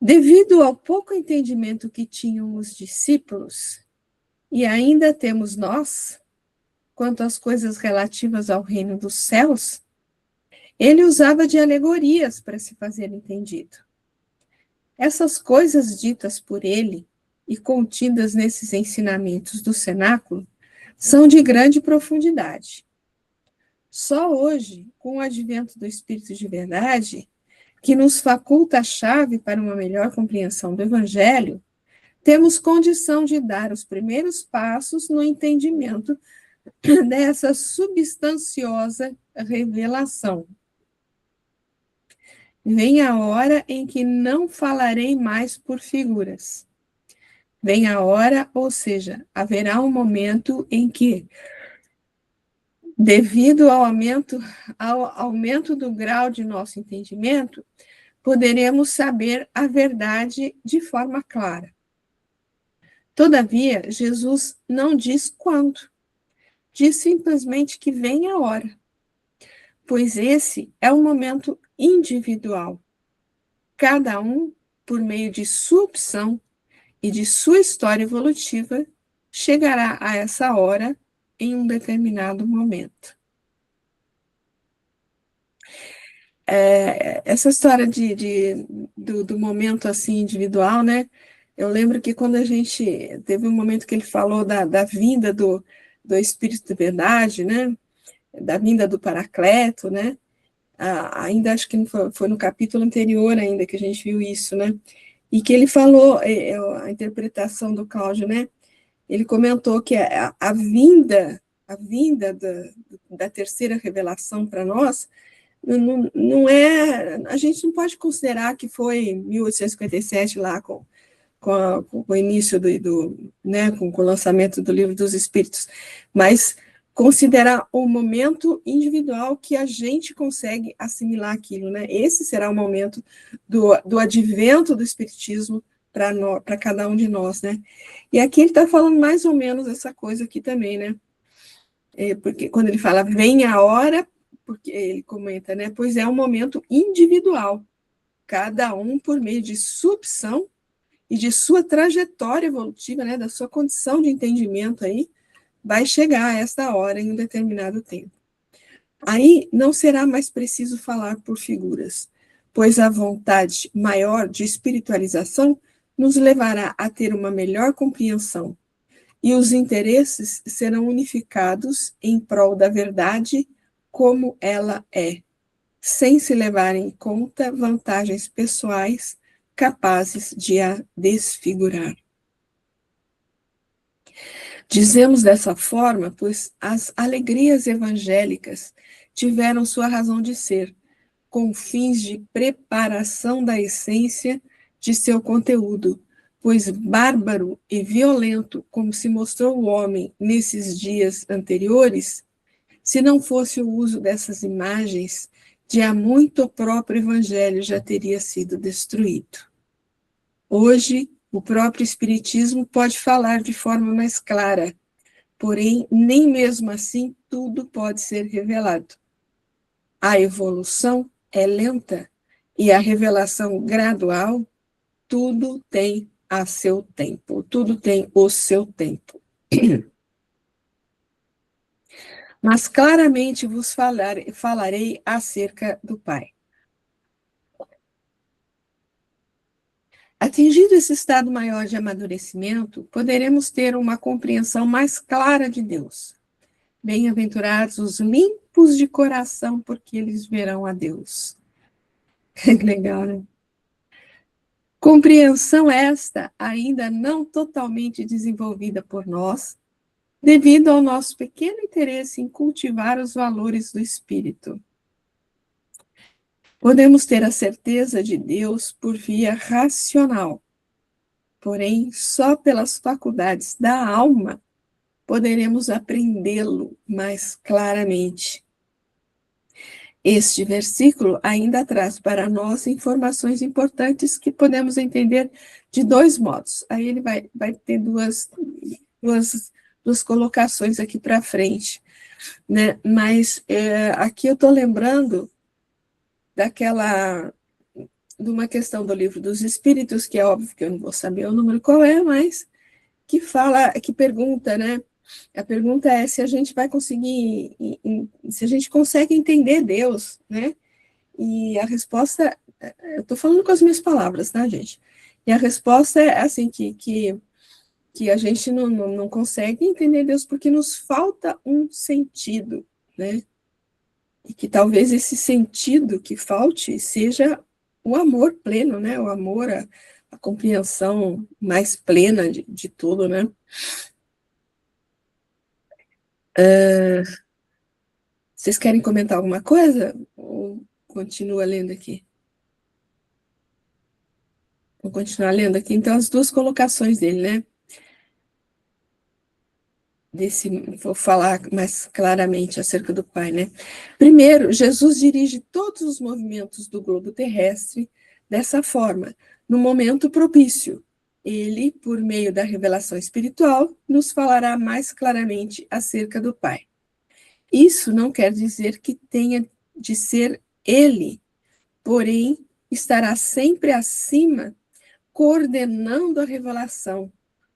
devido ao pouco entendimento que tinham os discípulos, e ainda temos nós, quanto às coisas relativas ao reino dos céus, ele usava de alegorias para se fazer entendido. Essas coisas ditas por ele e contidas nesses ensinamentos do cenáculo são de grande profundidade. Só hoje, com o advento do Espírito de verdade, que nos faculta a chave para uma melhor compreensão do Evangelho, temos condição de dar os primeiros passos no entendimento dessa substanciosa revelação. Vem a hora em que não falarei mais por figuras. Vem a hora, ou seja, haverá um momento em que, devido ao aumento do grau de nosso entendimento, poderemos saber a verdade de forma clara. Todavia, Jesus não diz quando, diz simplesmente que vem a hora, pois esse é um momento individual. Cada um, por meio de sua opção e de sua história evolutiva, chegará a essa hora em um determinado momento. Essa história do momento assim individual, né? Eu lembro que quando a gente teve um momento que ele falou da vinda do Espírito de Verdade, né? Da vinda do Paracleto, né? Ainda acho que foi no capítulo anterior ainda que a gente viu isso, né? E que ele falou, a interpretação do Cláudio, né? Ele comentou que a vinda da terceira revelação para nós não é, a gente não pode considerar que foi em 1857 lá com o início né, com o lançamento do Livro dos Espíritos, mas considerar o momento individual que a gente consegue assimilar aquilo, né? Esse será o momento do advento do Espiritismo para cada um de nós, né? E aqui ele está falando mais ou menos essa coisa aqui também, né? Porque quando ele fala, vem a hora, porque ele comenta, né? Pois é um momento individual, cada um por meio de sua opção e de sua trajetória evolutiva, né? Da sua condição de entendimento aí, vai chegar a esta hora em um determinado tempo. Aí não será mais preciso falar por figuras, pois a vontade maior de espiritualização nos levará a ter uma melhor compreensão, e os interesses serão unificados em prol da verdade como ela é, sem se levar em conta vantagens pessoais capazes de a desfigurar. Dizemos dessa forma, pois as alegrias evangélicas tiveram sua razão de ser, com fins de preparação da essência de seu conteúdo, pois bárbaro e violento como se mostrou o homem nesses dias anteriores, se não fosse o uso dessas imagens, de há muito o próprio evangelho já teria sido destruído. Hoje, o próprio Espiritismo pode falar de forma mais clara, porém, nem mesmo assim tudo pode ser revelado. A evolução é lenta e a revelação gradual, tudo tem a seu tempo, tudo tem o seu tempo. Mas claramente vos falarei acerca do Pai. Atingido esse estado maior de amadurecimento, poderemos ter uma compreensão mais clara de Deus. Bem-aventurados os limpos de coração, porque eles verão a Deus. Legal, né? Compreensão esta ainda não totalmente desenvolvida por nós, devido ao nosso pequeno interesse em cultivar os valores do espírito. Podemos ter a certeza de Deus por via racional, porém, só pelas faculdades da alma poderemos aprendê-lo mais claramente. Este versículo ainda traz para nós informações importantes que podemos entender de dois modos. Aí ele vai ter duas colocações aqui para frente, né? Mas aqui eu estou lembrando de uma questão do Livro dos Espíritos, que é óbvio que eu não vou saber o número qual é, mas que pergunta, né? A pergunta é se a gente vai conseguir, se a gente consegue entender Deus, né? E a resposta, eu estou falando com as minhas palavras, tá, gente? E a resposta é assim, que a gente não consegue entender Deus porque nos falta um sentido, né? E que talvez esse sentido que falte seja o amor pleno, né? O amor, a compreensão mais plena de tudo, né? Vocês querem comentar alguma coisa? Ou continua lendo aqui? Vou continuar lendo aqui, então, as duas colocações dele, né? Vou falar mais claramente acerca do Pai, né? Primeiro, Jesus dirige todos os movimentos do globo terrestre dessa forma, no momento propício. Ele, por meio da revelação espiritual, nos falará mais claramente acerca do Pai. Isso não quer dizer que tenha de ser ele, porém, estará sempre acima, coordenando a revelação,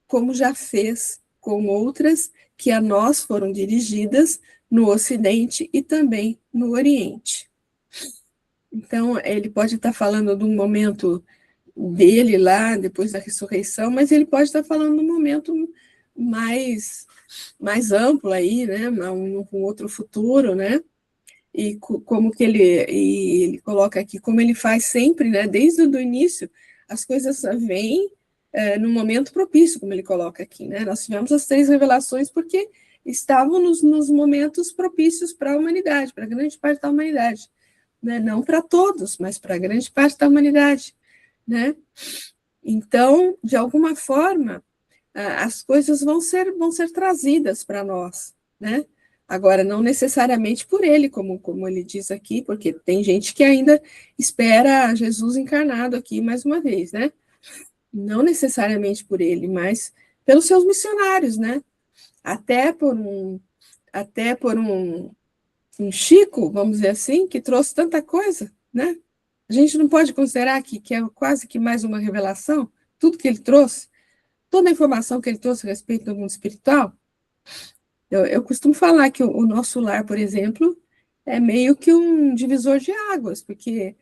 como já fez com outras que a nós foram dirigidas no Ocidente e também no Oriente. Então, ele pode estar falando de um momento dele lá, depois da ressurreição, mas ele pode estar falando de um momento mais amplo aí, né, um outro futuro, né, e como que ele coloca aqui, como ele faz sempre, né, desde o início, as coisas vêm no momento propício, como ele coloca aqui, né, nós tivemos as 3 revelações porque estavam nos momentos propícios para a humanidade, para a grande parte da humanidade, né, não para todos, mas para a grande parte da humanidade, né, então, de alguma forma, as coisas vão ser trazidas para nós, né? Agora, não necessariamente por ele, como ele diz aqui, porque tem gente que ainda espera Jesus encarnado aqui mais uma vez, né? Não necessariamente por ele, mas pelos seus missionários, né? Até por um Chico, vamos dizer assim, que trouxe tanta coisa, né? A gente não pode considerar que é quase que mais uma revelação, tudo que ele trouxe, toda a informação que ele trouxe a respeito do mundo espiritual. Eu costumo falar que o nosso lar, por exemplo, é meio que um divisor de águas, porque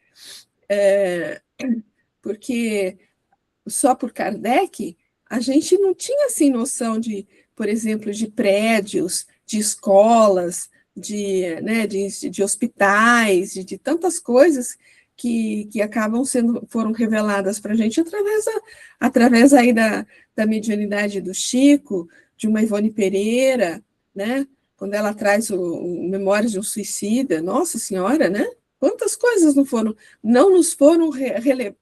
só por Kardec, a gente não tinha assim noção por exemplo, de prédios, de escolas, de hospitais, de tantas coisas que foram reveladas para a gente através aí da mediunidade do Chico, de uma Ivone Pereira, né? Quando ela traz o Memórias de um Suicida, Nossa Senhora, né? Quantas coisas não nos foram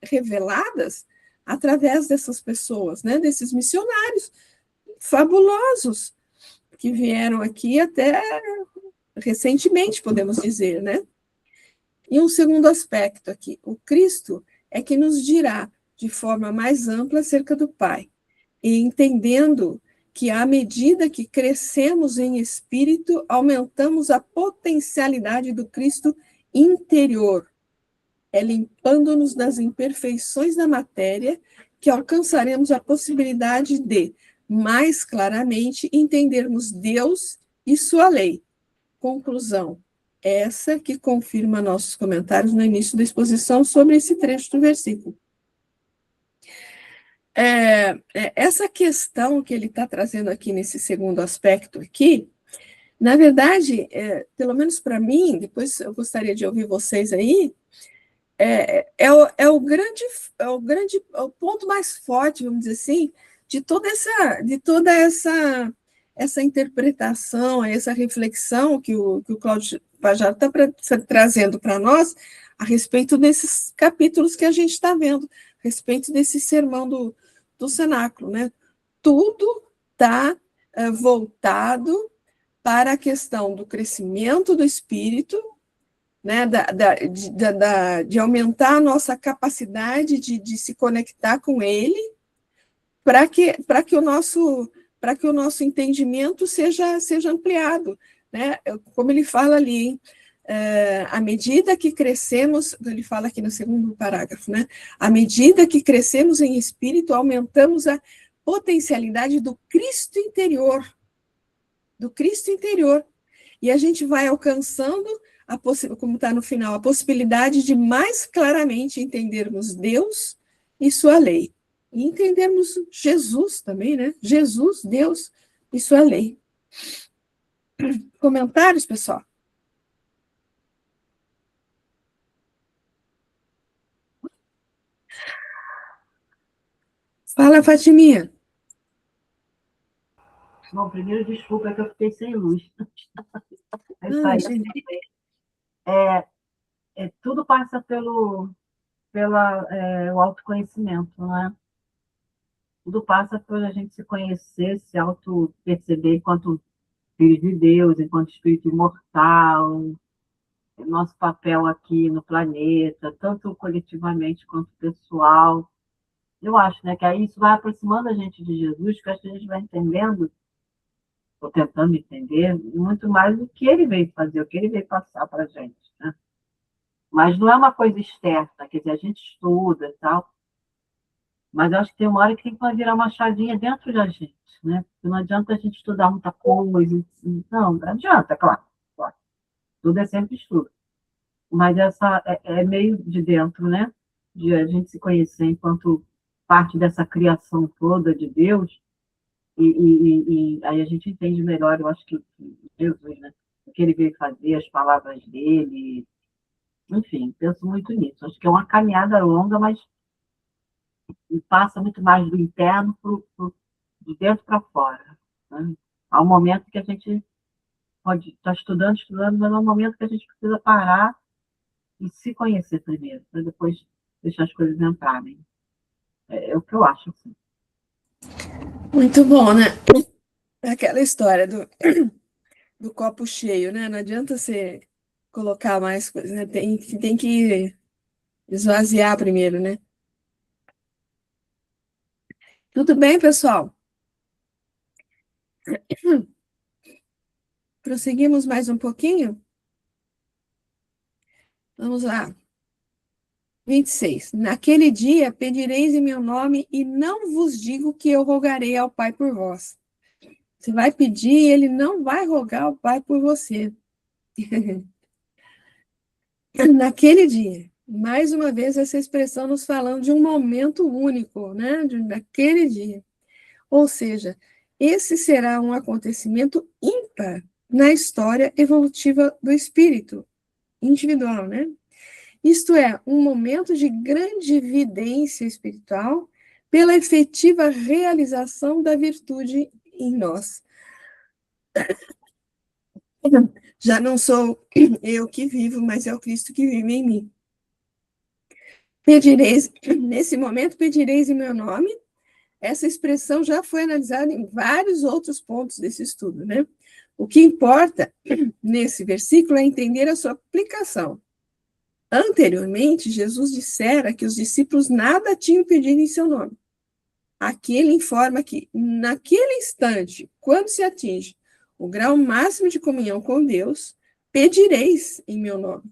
reveladas através dessas pessoas, né? Desses missionários fabulosos que vieram aqui até recentemente, podemos dizer, né? E um segundo aspecto aqui, o Cristo é que nos dirá de forma mais ampla acerca do Pai, e entendendo que à medida que crescemos em espírito, aumentamos a potencialidade do Cristo interior, limpando-nos das imperfeições da matéria, que alcançaremos a possibilidade de, mais claramente, entendermos Deus e sua lei. Conclusão, essa que confirma nossos comentários no início da exposição sobre esse trecho do versículo. Essa questão que ele está trazendo aqui nesse segundo aspecto aqui, na verdade, pelo menos para mim, depois eu gostaria de ouvir vocês aí, o ponto mais forte, vamos dizer assim, de toda essa interpretação, essa reflexão que o Cláudio Pajaro está trazendo para nós a respeito desses capítulos que a gente está vendo, a respeito desse sermão do cenáculo, né? Tudo está voltado para a questão do crescimento do espírito, né, de aumentar a nossa capacidade de se conectar com ele, para que o nosso entendimento seja ampliado, né? Como ele fala ali, à medida que crescemos, ele fala aqui no segundo parágrafo, né? À medida que crescemos em espírito, aumentamos a potencialidade do Cristo interior, e a gente vai alcançando, como está no final, a possibilidade de mais claramente entendermos Deus e sua lei. E entendermos Jesus também, né? Jesus, Deus e sua lei. Comentários, pessoal? Fala, Fatiminha. Bom, primeiro, desculpa, é que eu fiquei sem luz. Isso aí, tudo passa pelo autoconhecimento, não é? Tudo passa por a gente se conhecer, se auto-perceber enquanto filho de Deus, enquanto espírito imortal, nosso papel aqui no planeta, tanto coletivamente quanto pessoal. Eu acho, né, que aí isso vai aproximando a gente de Jesus, que acho que a gente vai entendendo, ou tentando entender, muito mais o que ele veio fazer, o que ele veio passar para a gente, né? Mas não é uma coisa externa, quer dizer, a gente estuda e tal, mas eu acho que tem uma hora que tem que virar uma chavinha dentro da gente, né? Porque não adianta a gente estudar muita coisa, não adianta, claro. Tudo é sempre estudo. Mas essa é meio de dentro, né? De a gente se conhecer enquanto parte dessa criação toda de Deus, e aí a gente entende melhor, eu acho que Jesus, né? O que ele veio fazer, as palavras dele, enfim, penso muito nisso. Acho que é uma caminhada longa, mas passa muito mais do interno de dentro para fora, né? Há um momento que a gente pode estar estudando, mas há um momento que a gente precisa parar e se conhecer primeiro, para depois deixar as coisas entrarem. É o que eu acho, assim. Muito bom, né? Aquela história do copo cheio, né? Não adianta você colocar mais coisa, né? Tem que esvaziar primeiro, né? Tudo bem, pessoal? Prosseguimos mais um pouquinho? Vamos lá. 26. Naquele dia pedireis em meu nome e não vos digo que eu rogarei ao Pai por vós. Você vai pedir e ele não vai rogar ao Pai por você. Naquele dia. Mais uma vez, essa expressão nos falando de um momento único, né? Naquele dia. Ou seja, esse será um acontecimento ímpar na história evolutiva do espírito individual, né? Isto é, um momento de grande evidência espiritual pela efetiva realização da virtude em nós. Já não sou eu que vivo, mas é o Cristo que vive em mim. Pedireis, nesse momento, pedireis em meu nome. Essa expressão já foi analisada em vários outros pontos desse estudo, né? O que importa nesse versículo é entender a sua aplicação. Anteriormente, Jesus dissera que os discípulos nada tinham pedido em seu nome. Aqui ele informa que, naquele instante, quando se atinge o grau máximo de comunhão com Deus, pedireis em meu nome,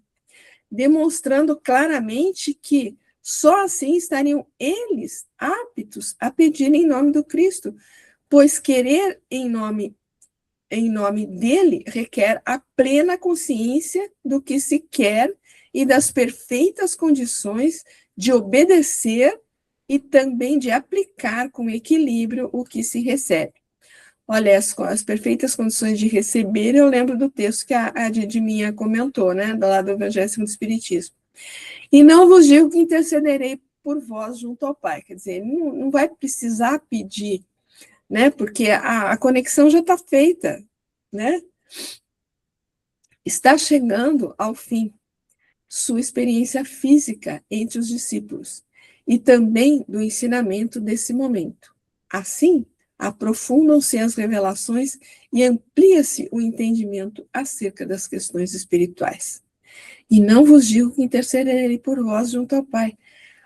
demonstrando claramente que só assim estariam eles aptos a pedir em nome do Cristo, pois querer em nome dele requer a plena consciência do que se quer e das perfeitas condições de obedecer e também de aplicar com equilíbrio o que se recebe. Olha, as perfeitas condições de receber, eu lembro do texto que a Didminha comentou, né, do lado do Evangelho segundo o Espiritismo. E não vos digo que intercederei por vós junto ao Pai. Quer dizer, não vai precisar pedir, né, porque a conexão já está feita, né? Está chegando ao fim sua experiência física entre os discípulos e também do ensinamento desse momento. Assim, aprofundam-se as revelações e amplia-se o entendimento acerca das questões espirituais. E não vos digo que intercederei por vós junto ao Pai.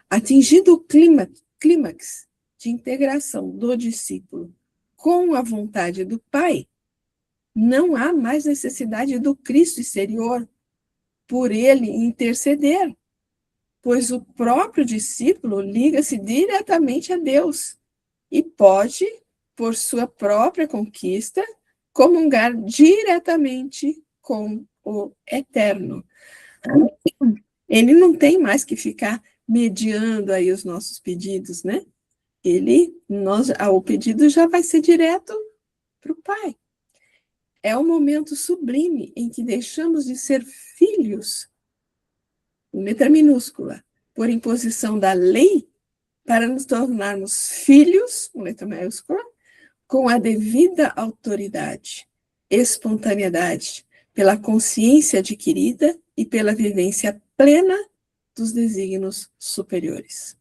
Atingido o clímax de integração do discípulo com a vontade do Pai, não há mais necessidade do Cristo exterior por ele interceder, pois o próprio discípulo liga-se diretamente a Deus e pode, por sua própria conquista, comungar diretamente com o Eterno. Ele não tem mais que ficar mediando aí os nossos pedidos, né? O pedido já vai ser direto para o Pai. É o momento sublime em que deixamos de ser filhos, com letra minúscula, por imposição da lei, para nos tornarmos filhos, com letra maiúscula, com a devida autoridade, espontaneidade, pela consciência adquirida e pela vivência plena dos desígnios superiores.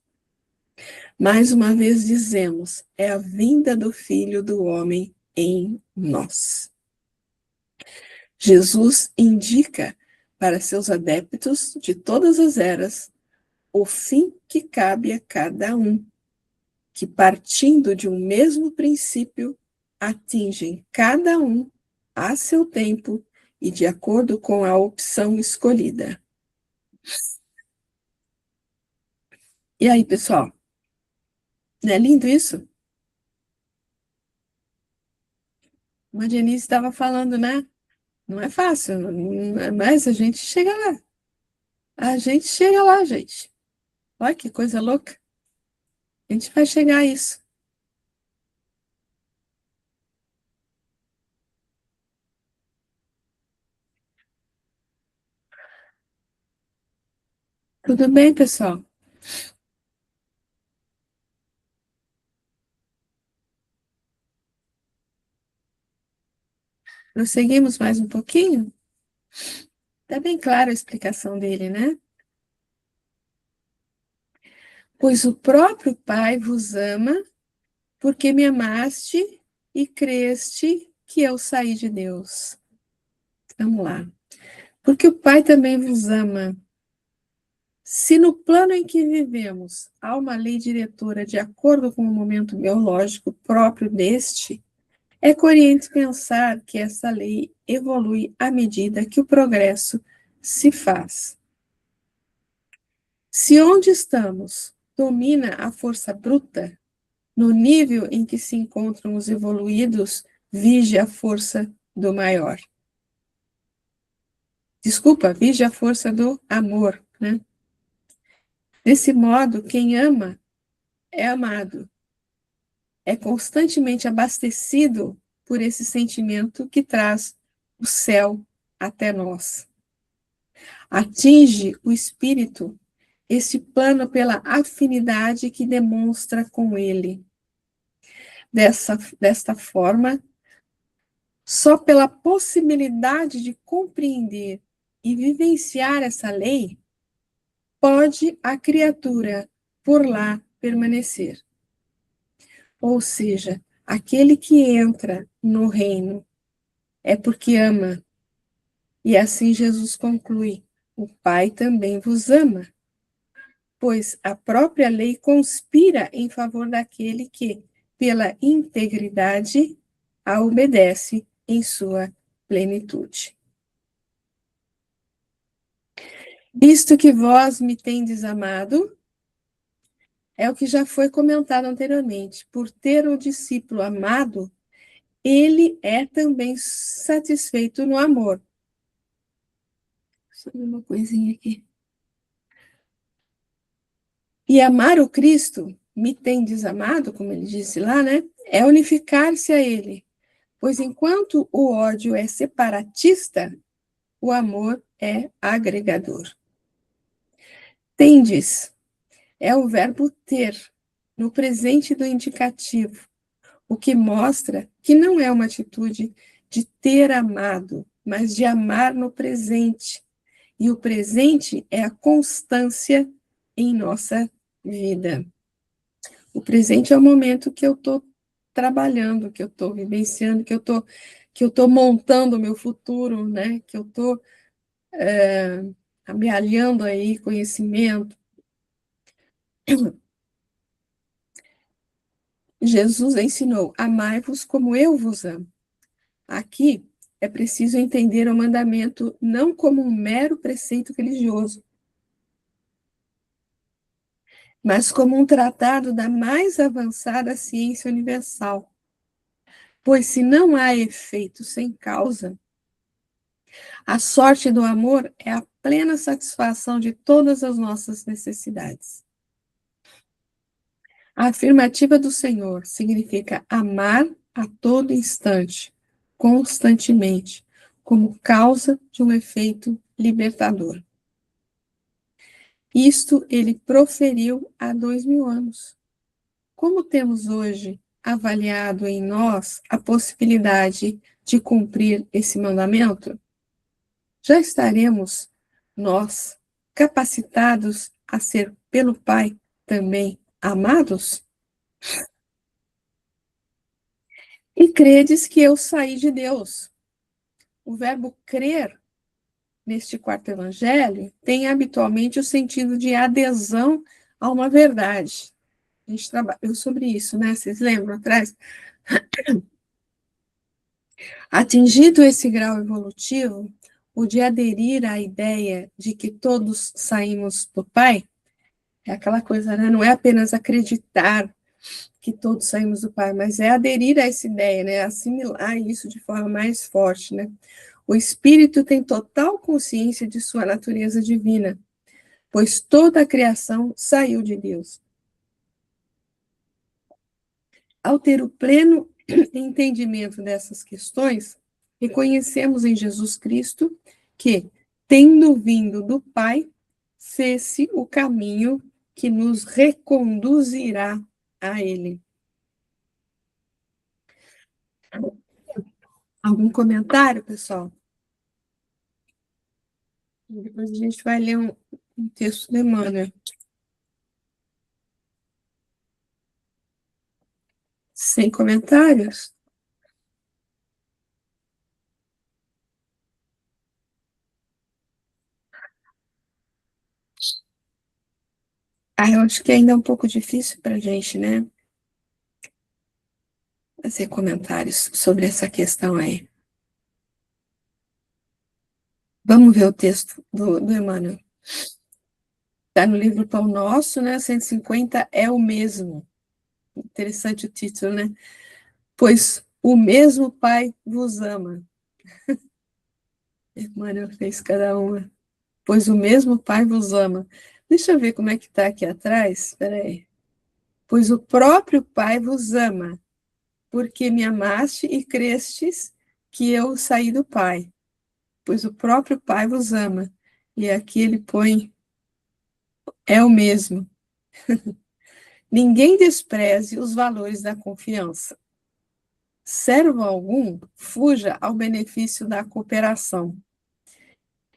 Mais uma vez dizemos, é a vinda do Filho do Homem em nós. Jesus indica para seus adeptos de todas as eras o fim que cabe a cada um, que partindo de um mesmo princípio, atingem cada um a seu tempo e de acordo com a opção escolhida. E aí, pessoal? Não é lindo isso? Como a Denise estava falando, né? Não é fácil, mas a gente chega lá. A gente chega lá, gente. Olha que coisa louca. A gente vai chegar a isso. Tudo bem, pessoal? Prosseguimos mais um pouquinho? Está bem clara a explicação dele, né? Pois o próprio Pai vos ama, porque me amaste e creste que eu saí de Deus. Vamos lá. Porque o Pai também vos ama. Se no plano em que vivemos há uma lei diretora de acordo com o momento biológico próprio deste, é coerente pensar que essa lei evolui à medida que o progresso se faz. Se onde estamos domina a força bruta, no nível em que se encontram os evoluídos, vige a força do maior. Desculpa, vige a força do amor, né? Desse modo, quem ama é amado, é constantemente abastecido por esse sentimento que traz o céu até nós. Atinge o espírito esse plano pela afinidade que demonstra com ele. Desta forma, só pela possibilidade de compreender e vivenciar essa lei, pode a criatura por lá permanecer. Ou seja, aquele que entra no reino é porque ama. E assim Jesus conclui: o Pai também vos ama, pois a própria lei conspira em favor daquele que, pela integridade, a obedece em sua plenitude. Visto que vós me tendes amado, é o que já foi comentado anteriormente, por ter o discípulo amado, ele é também satisfeito no amor. Só uma coisinha aqui. E amar o Cristo, me tendes amado, como ele disse lá, né? É unificar-se a ele. Pois enquanto o ódio é separatista, o amor é agregador. Tendes é o verbo ter, no presente do indicativo, o que mostra que não é uma atitude de ter amado, mas de amar no presente. E o presente é a constância em nossa vida. O presente é o momento que eu estou trabalhando, que eu estou vivenciando, que eu tô montando o meu futuro, né? Que eu estou amealhando aí conhecimento. Jesus ensinou: amai-vos como eu vos amo. Aqui é preciso entender o mandamento não como um mero preceito religioso, mas como um tratado da mais avançada ciência universal. Pois se não há efeito sem causa, a sorte do amor é a plena satisfação de todas as nossas necessidades. A afirmativa do Senhor significa amar a todo instante, constantemente, como causa de um efeito libertador. Isto ele proferiu há 2000 anos. Como temos hoje avaliado em nós a possibilidade de cumprir esse mandamento? Já estaremos nós capacitados a ser pelo Pai também amados? E credes que eu saí de Deus. O verbo crer, neste quarto evangelho, tem habitualmente o sentido de adesão a uma verdade. A gente trabalhou sobre isso, né? Vocês lembram atrás? Atingido esse grau evolutivo, o de aderir à ideia de que todos saímos do Pai, é aquela coisa, né? Não é apenas acreditar que todos saímos do Pai, mas é aderir a essa ideia, né? Assimilar isso de forma mais forte, né? O espírito tem total consciência de sua natureza divina, pois toda a criação saiu de Deus. Ao ter o pleno entendimento dessas questões, reconhecemos em Jesus Cristo que, tendo vindo do Pai, fez-se o caminho que nos reconduzirá a Ele. Algum comentário, pessoal? Depois a gente vai ler um texto de Emmanuel. Sem comentários? Eu acho que ainda é um pouco difícil para a gente, né? Fazer comentários sobre essa questão aí. Vamos ver o texto do Emmanuel. Está no livro Pão Nosso, né? 150 é o mesmo. Interessante o título, né? Pois o mesmo Pai vos ama. Emmanuel fez cada uma. Pois o mesmo Pai vos ama. Deixa eu ver como é que está aqui atrás. Espera aí. Pois o próprio Pai vos ama, porque me amaste e crestes que eu saí do Pai. Pois o próprio Pai vos ama. E aqui ele põe, é o mesmo. Ninguém despreze os valores da confiança. Servo algum, fuja ao benefício da cooperação.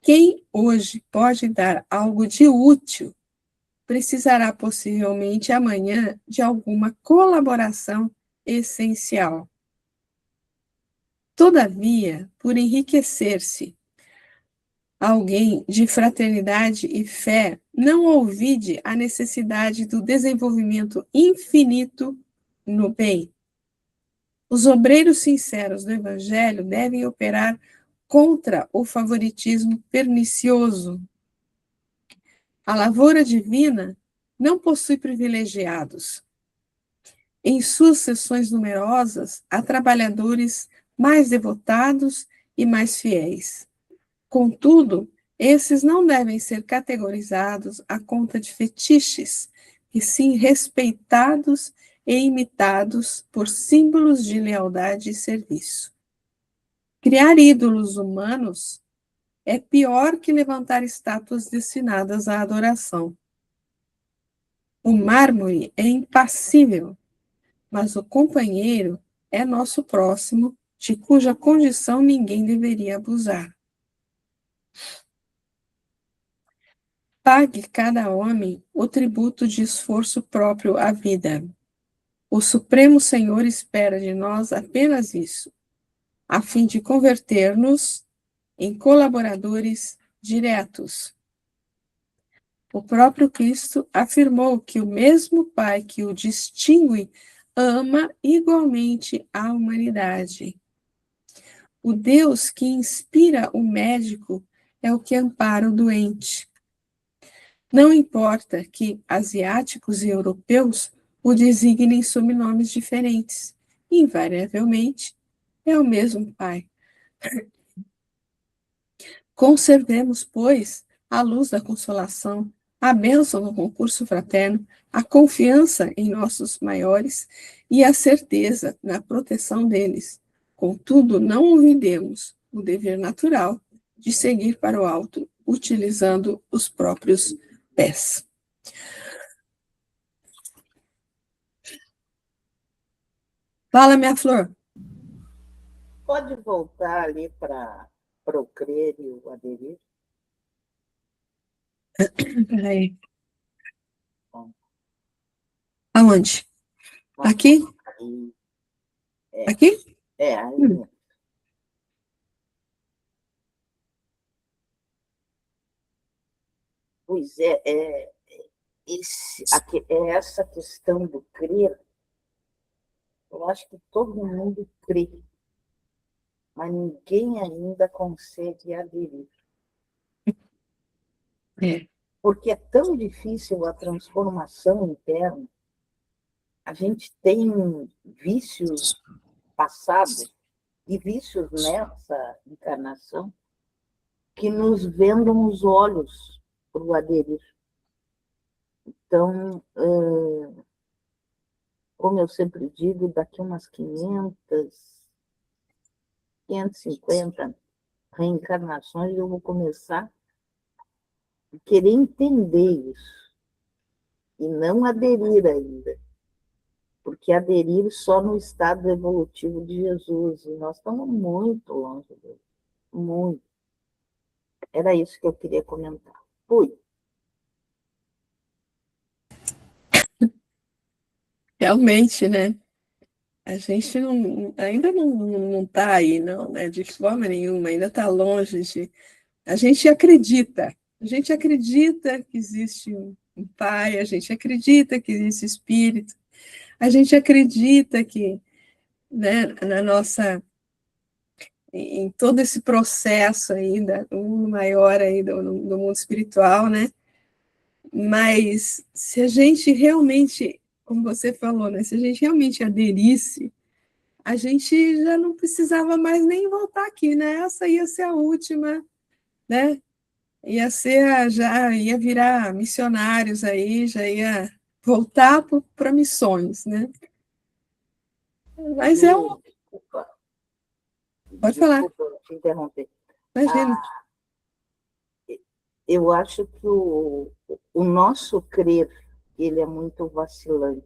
Quem hoje pode dar algo de útil, precisará possivelmente amanhã de alguma colaboração essencial. Todavia, por enriquecer-se alguém de fraternidade e fé, não ouvide a necessidade do desenvolvimento infinito no bem. Os obreiros sinceros do Evangelho devem operar contra o favoritismo pernicioso. A lavoura divina não possui privilegiados. Em suas sessões numerosas, há trabalhadores mais devotados e mais fiéis. Contudo, esses não devem ser categorizados à conta de fetiches, e sim respeitados e imitados por símbolos de lealdade e serviço. Criar ídolos humanos é pior que levantar estátuas destinadas à adoração. O mármore é impassível, mas o companheiro é nosso próximo, de cuja condição ninguém deveria abusar. Pague cada homem o tributo de esforço próprio à vida. O Supremo Senhor espera de nós apenas isso, a fim de converter-nos em colaboradores diretos. O próprio Cristo afirmou que o mesmo Pai que o distingue ama igualmente a humanidade. O Deus que inspira o médico é o que ampara o doente. Não importa que asiáticos e europeus o designem sob nomes diferentes. Invariavelmente, é o mesmo Pai. Conservemos, pois, a luz da consolação, a bênção no concurso fraterno, a confiança em nossos maiores e a certeza na proteção deles. Contudo, não olvidemos o dever natural de seguir para o alto, utilizando os próprios pés. Fala, minha flor. Pode voltar ali para o crer e o aderir? Peraí. Aonde? Aqui? Aqui? Aí. Pois é essa questão do crer, eu acho que todo mundo crê, mas ninguém ainda consegue aderir. Porque é tão difícil a transformação interna. A gente tem vícios passados e vícios nessa encarnação que nos vendam os olhos para o aderir. Então, como eu sempre digo, daqui umas 550 reencarnações, eu vou começar a querer entender isso e não aderir ainda. Porque aderir só no estado evolutivo de Jesus, e nós estamos muito longe dele. Muito. Era isso que eu queria comentar. Fui. Realmente, né? A gente ainda não está aí, não, né? De forma nenhuma, ainda está longe de... A gente acredita que existe um pai, a gente acredita que existe espírito, a gente acredita que, né, na nossa, em todo esse processo aí do mundo maior aí do mundo espiritual, né? Mas se a gente realmente, como você falou, né, se a gente realmente aderisse, a gente já não precisava mais nem voltar aqui, né? Essa ia ser a última, né? Já ia virar missionários aí, já ia voltar para missões, né? Mas é um. Desculpa, Pode falar, desculpa te interromper. imagina. Eu acho que o nosso crer, ele é muito vacilante.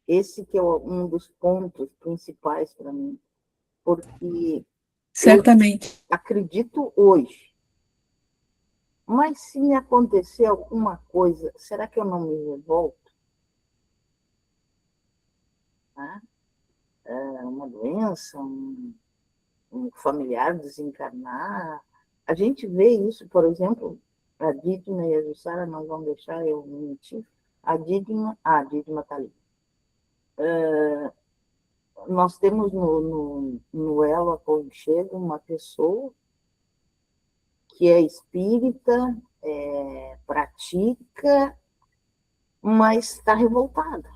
Esse que é um dos pontos principais para mim, porque Certamente. eu acredito hoje, mas se me acontecer alguma coisa, será que eu não me revolto? Tá? Uma doença, um familiar desencarnar. A gente vê isso, por exemplo, a Dídima e a Jussara não vão deixar eu mentir. A Dídima está ali. Nós temos no Elo Aconchego uma pessoa que é espírita, pratica, mas está revoltada.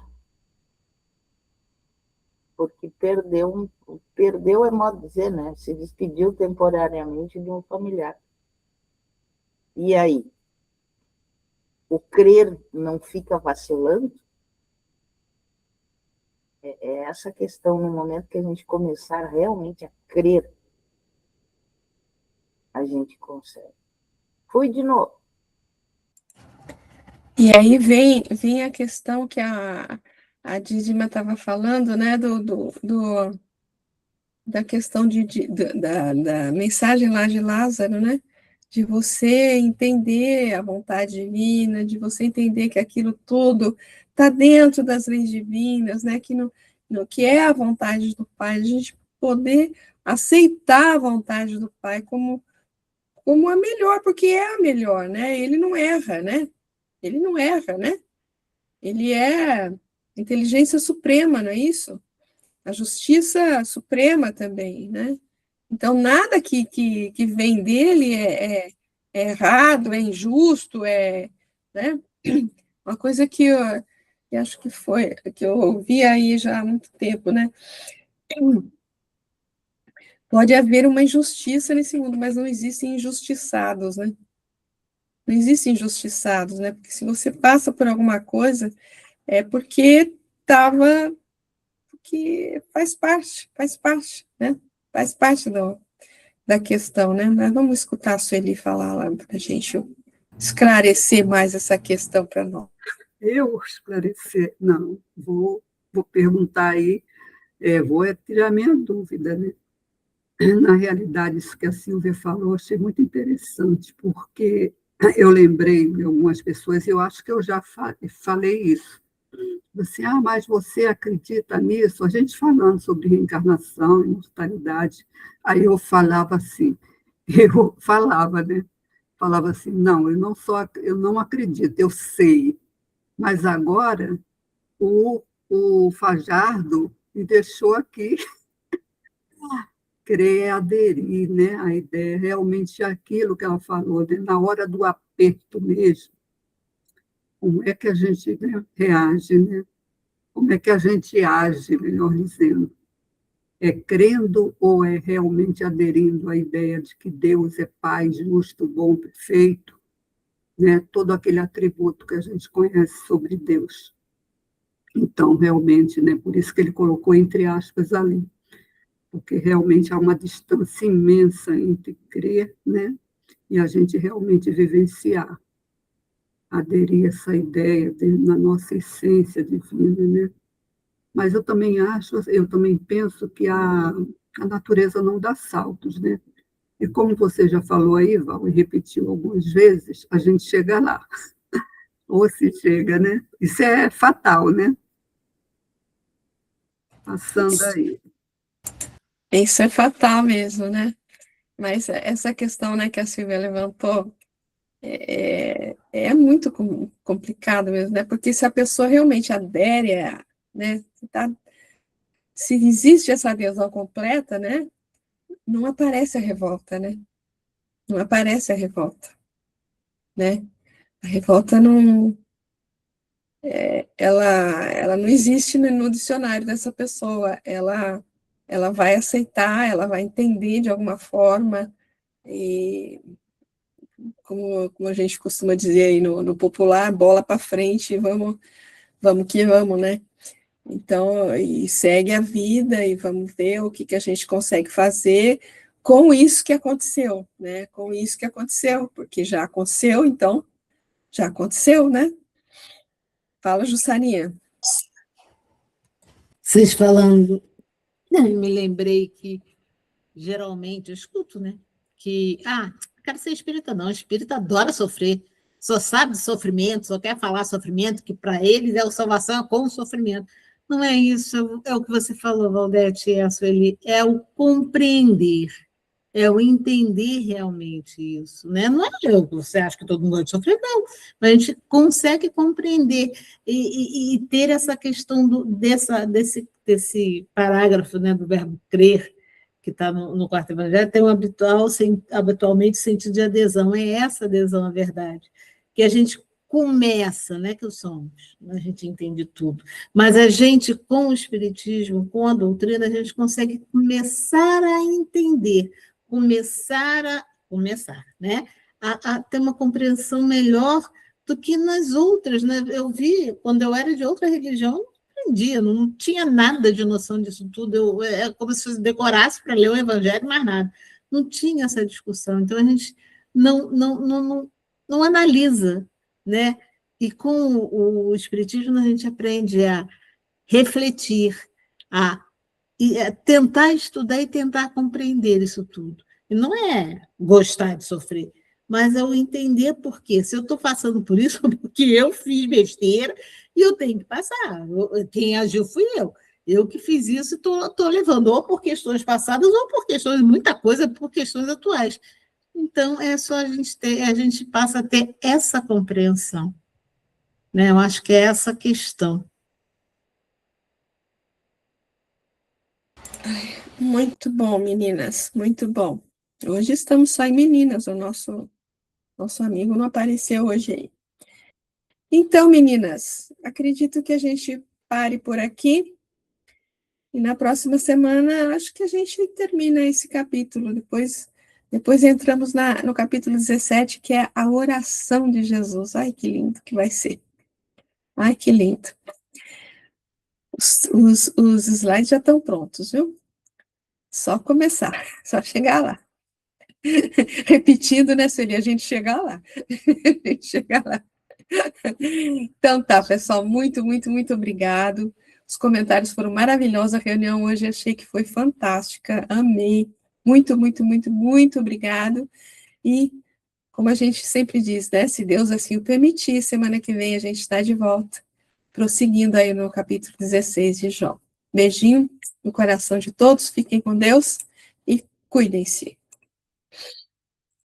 Porque perdeu é modo de dizer, né? Se despediu temporariamente de um familiar. E aí? O crer não fica vacilando? É essa questão, no momento que a gente começar realmente a crer, a gente consegue. Fui de novo. E aí vem a questão que a Dídima estava falando, né? Da questão da mensagem lá de Lázaro, né? De você entender a vontade divina, de você entender que aquilo tudo está dentro das leis divinas, né? Que é a vontade do Pai, a gente poder aceitar a vontade do Pai como a melhor, porque é a melhor, né? Ele não erra, né? Ele não erra, né? Ele é inteligência suprema, não é isso? A justiça suprema também, né? Então, nada que vem dele é errado, é injusto, né? Uma coisa que eu acho que eu ouvi aí já há muito tempo, né? Pode haver uma injustiça nesse mundo, mas não existem injustiçados, né? Não existem injustiçados, né? Porque se você passa por alguma coisa, é porque estava, que faz parte, né? Faz parte da questão, né? Mas vamos escutar a Sueli falar lá para a gente esclarecer mais essa questão para nós. Eu esclarecer, não, vou perguntar aí, vou tirar minha dúvida, né? Na realidade, isso que a Silvia falou, achei muito interessante, porque eu lembrei de algumas pessoas, e eu acho que eu já falei isso. Assim, mas você acredita nisso? A gente falando sobre reencarnação, imortalidade, aí eu falava assim, né? Falava assim, não, eu não acredito, eu sei. Mas agora o Fajardo me deixou aqui querer aderir, né, à ideia, realmente aquilo que ela falou, né, na hora do aperto mesmo, como é que a gente, né, reage, né? Como é que a gente age, melhor dizendo? É crendo ou é realmente aderindo à ideia de que Deus é Pai, justo, bom, perfeito, né? Todo aquele atributo que a gente conhece sobre Deus. Então, realmente, né, por isso que ele colocou entre aspas ali, porque realmente há uma distância imensa entre crer, né, e a gente realmente vivenciar, aderir a essa ideia na nossa essência divina, né? Mas eu também penso que a natureza não dá saltos, né? E como você já falou aí, Val, e repetiu algumas vezes, a gente chega lá. Ou se chega, né? Isso é fatal, né? Passando aí. Isso é fatal mesmo, né? Mas essa questão, né, que a Silvia levantou, é muito complicado mesmo, né? Porque se a pessoa realmente adere, né? Se existe essa adesão completa, né? Não aparece a revolta, né? Não aparece a revolta, né? A revolta não, ela não existe no dicionário dessa pessoa. Ela vai aceitar, ela vai entender de alguma forma, e como a gente costuma dizer aí no popular, bola para frente, vamos que vamos, né? Então, e segue a vida e vamos ver o que a gente consegue fazer com isso que aconteceu, né? Com isso que aconteceu, porque já aconteceu, então já aconteceu, né? Fala, Jussaninha. Vocês falando, eu me lembrei que geralmente eu escuto, né? Que, quero ser espírita, não. Espírita adora sofrer, só sabe de sofrimento, só quer falar sofrimento, que para eles é a salvação com o sofrimento. Não é isso, é o que você falou, Valdete e a Sueli, é o compreender, é o entender realmente isso, né? Não é você acha que todo mundo gosta de sofrer, não, mas a gente consegue compreender e ter essa questão desse parágrafo, né, do verbo crer, que está no quarto evangelho, tem habitualmente sentido de adesão, é essa adesão à verdade, que a gente começa, não é que somos, a gente entende tudo, mas a gente, com o espiritismo, com a doutrina, a gente consegue começar a entender, começar, né, a ter uma compreensão melhor do que nas outras, né? Eu vi, quando eu era de outra religião, entendia, não tinha nada de noção disso tudo, é como se eu decorasse para ler o Evangelho, mais nada. Não tinha essa discussão, então a gente não analisa, né? E com o Espiritismo a gente aprende a refletir, a tentar estudar e tentar compreender isso tudo. E não é gostar de sofrer, mas é o entender por quê. Se eu estou passando por isso, porque eu fiz besteira e eu tenho que passar. Quem agiu fui eu. Eu que fiz isso e estou levando, ou por questões passadas, ou por questões, muita coisa, por questões atuais. Então, é só a gente passa a ter essa compreensão. Né? Eu acho que é essa questão. Muito bom, meninas, muito bom. Hoje estamos só em meninas, o nosso amigo não apareceu hoje aí. Então, meninas, acredito que a gente pare por aqui, e na próxima semana acho que a gente termina esse capítulo, depois entramos no capítulo 17, que é a oração de Jesus. Ai, que lindo que vai ser. Ai, que lindo. Os slides já estão prontos, viu? Só começar, só chegar lá. Repetindo, né, Sueli? A gente chegar lá. A gente chegar lá. Então tá, pessoal, muito, muito, muito obrigado. Os comentários foram maravilhosos. A reunião hoje achei que foi fantástica. Amei. Muito, muito, muito, muito obrigado. E, como a gente sempre diz, né? Se Deus assim o permitir, semana que vem a gente está de volta, prosseguindo aí no capítulo 16 de Jó. Beijinho no coração de todos, fiquem com Deus e cuidem-se.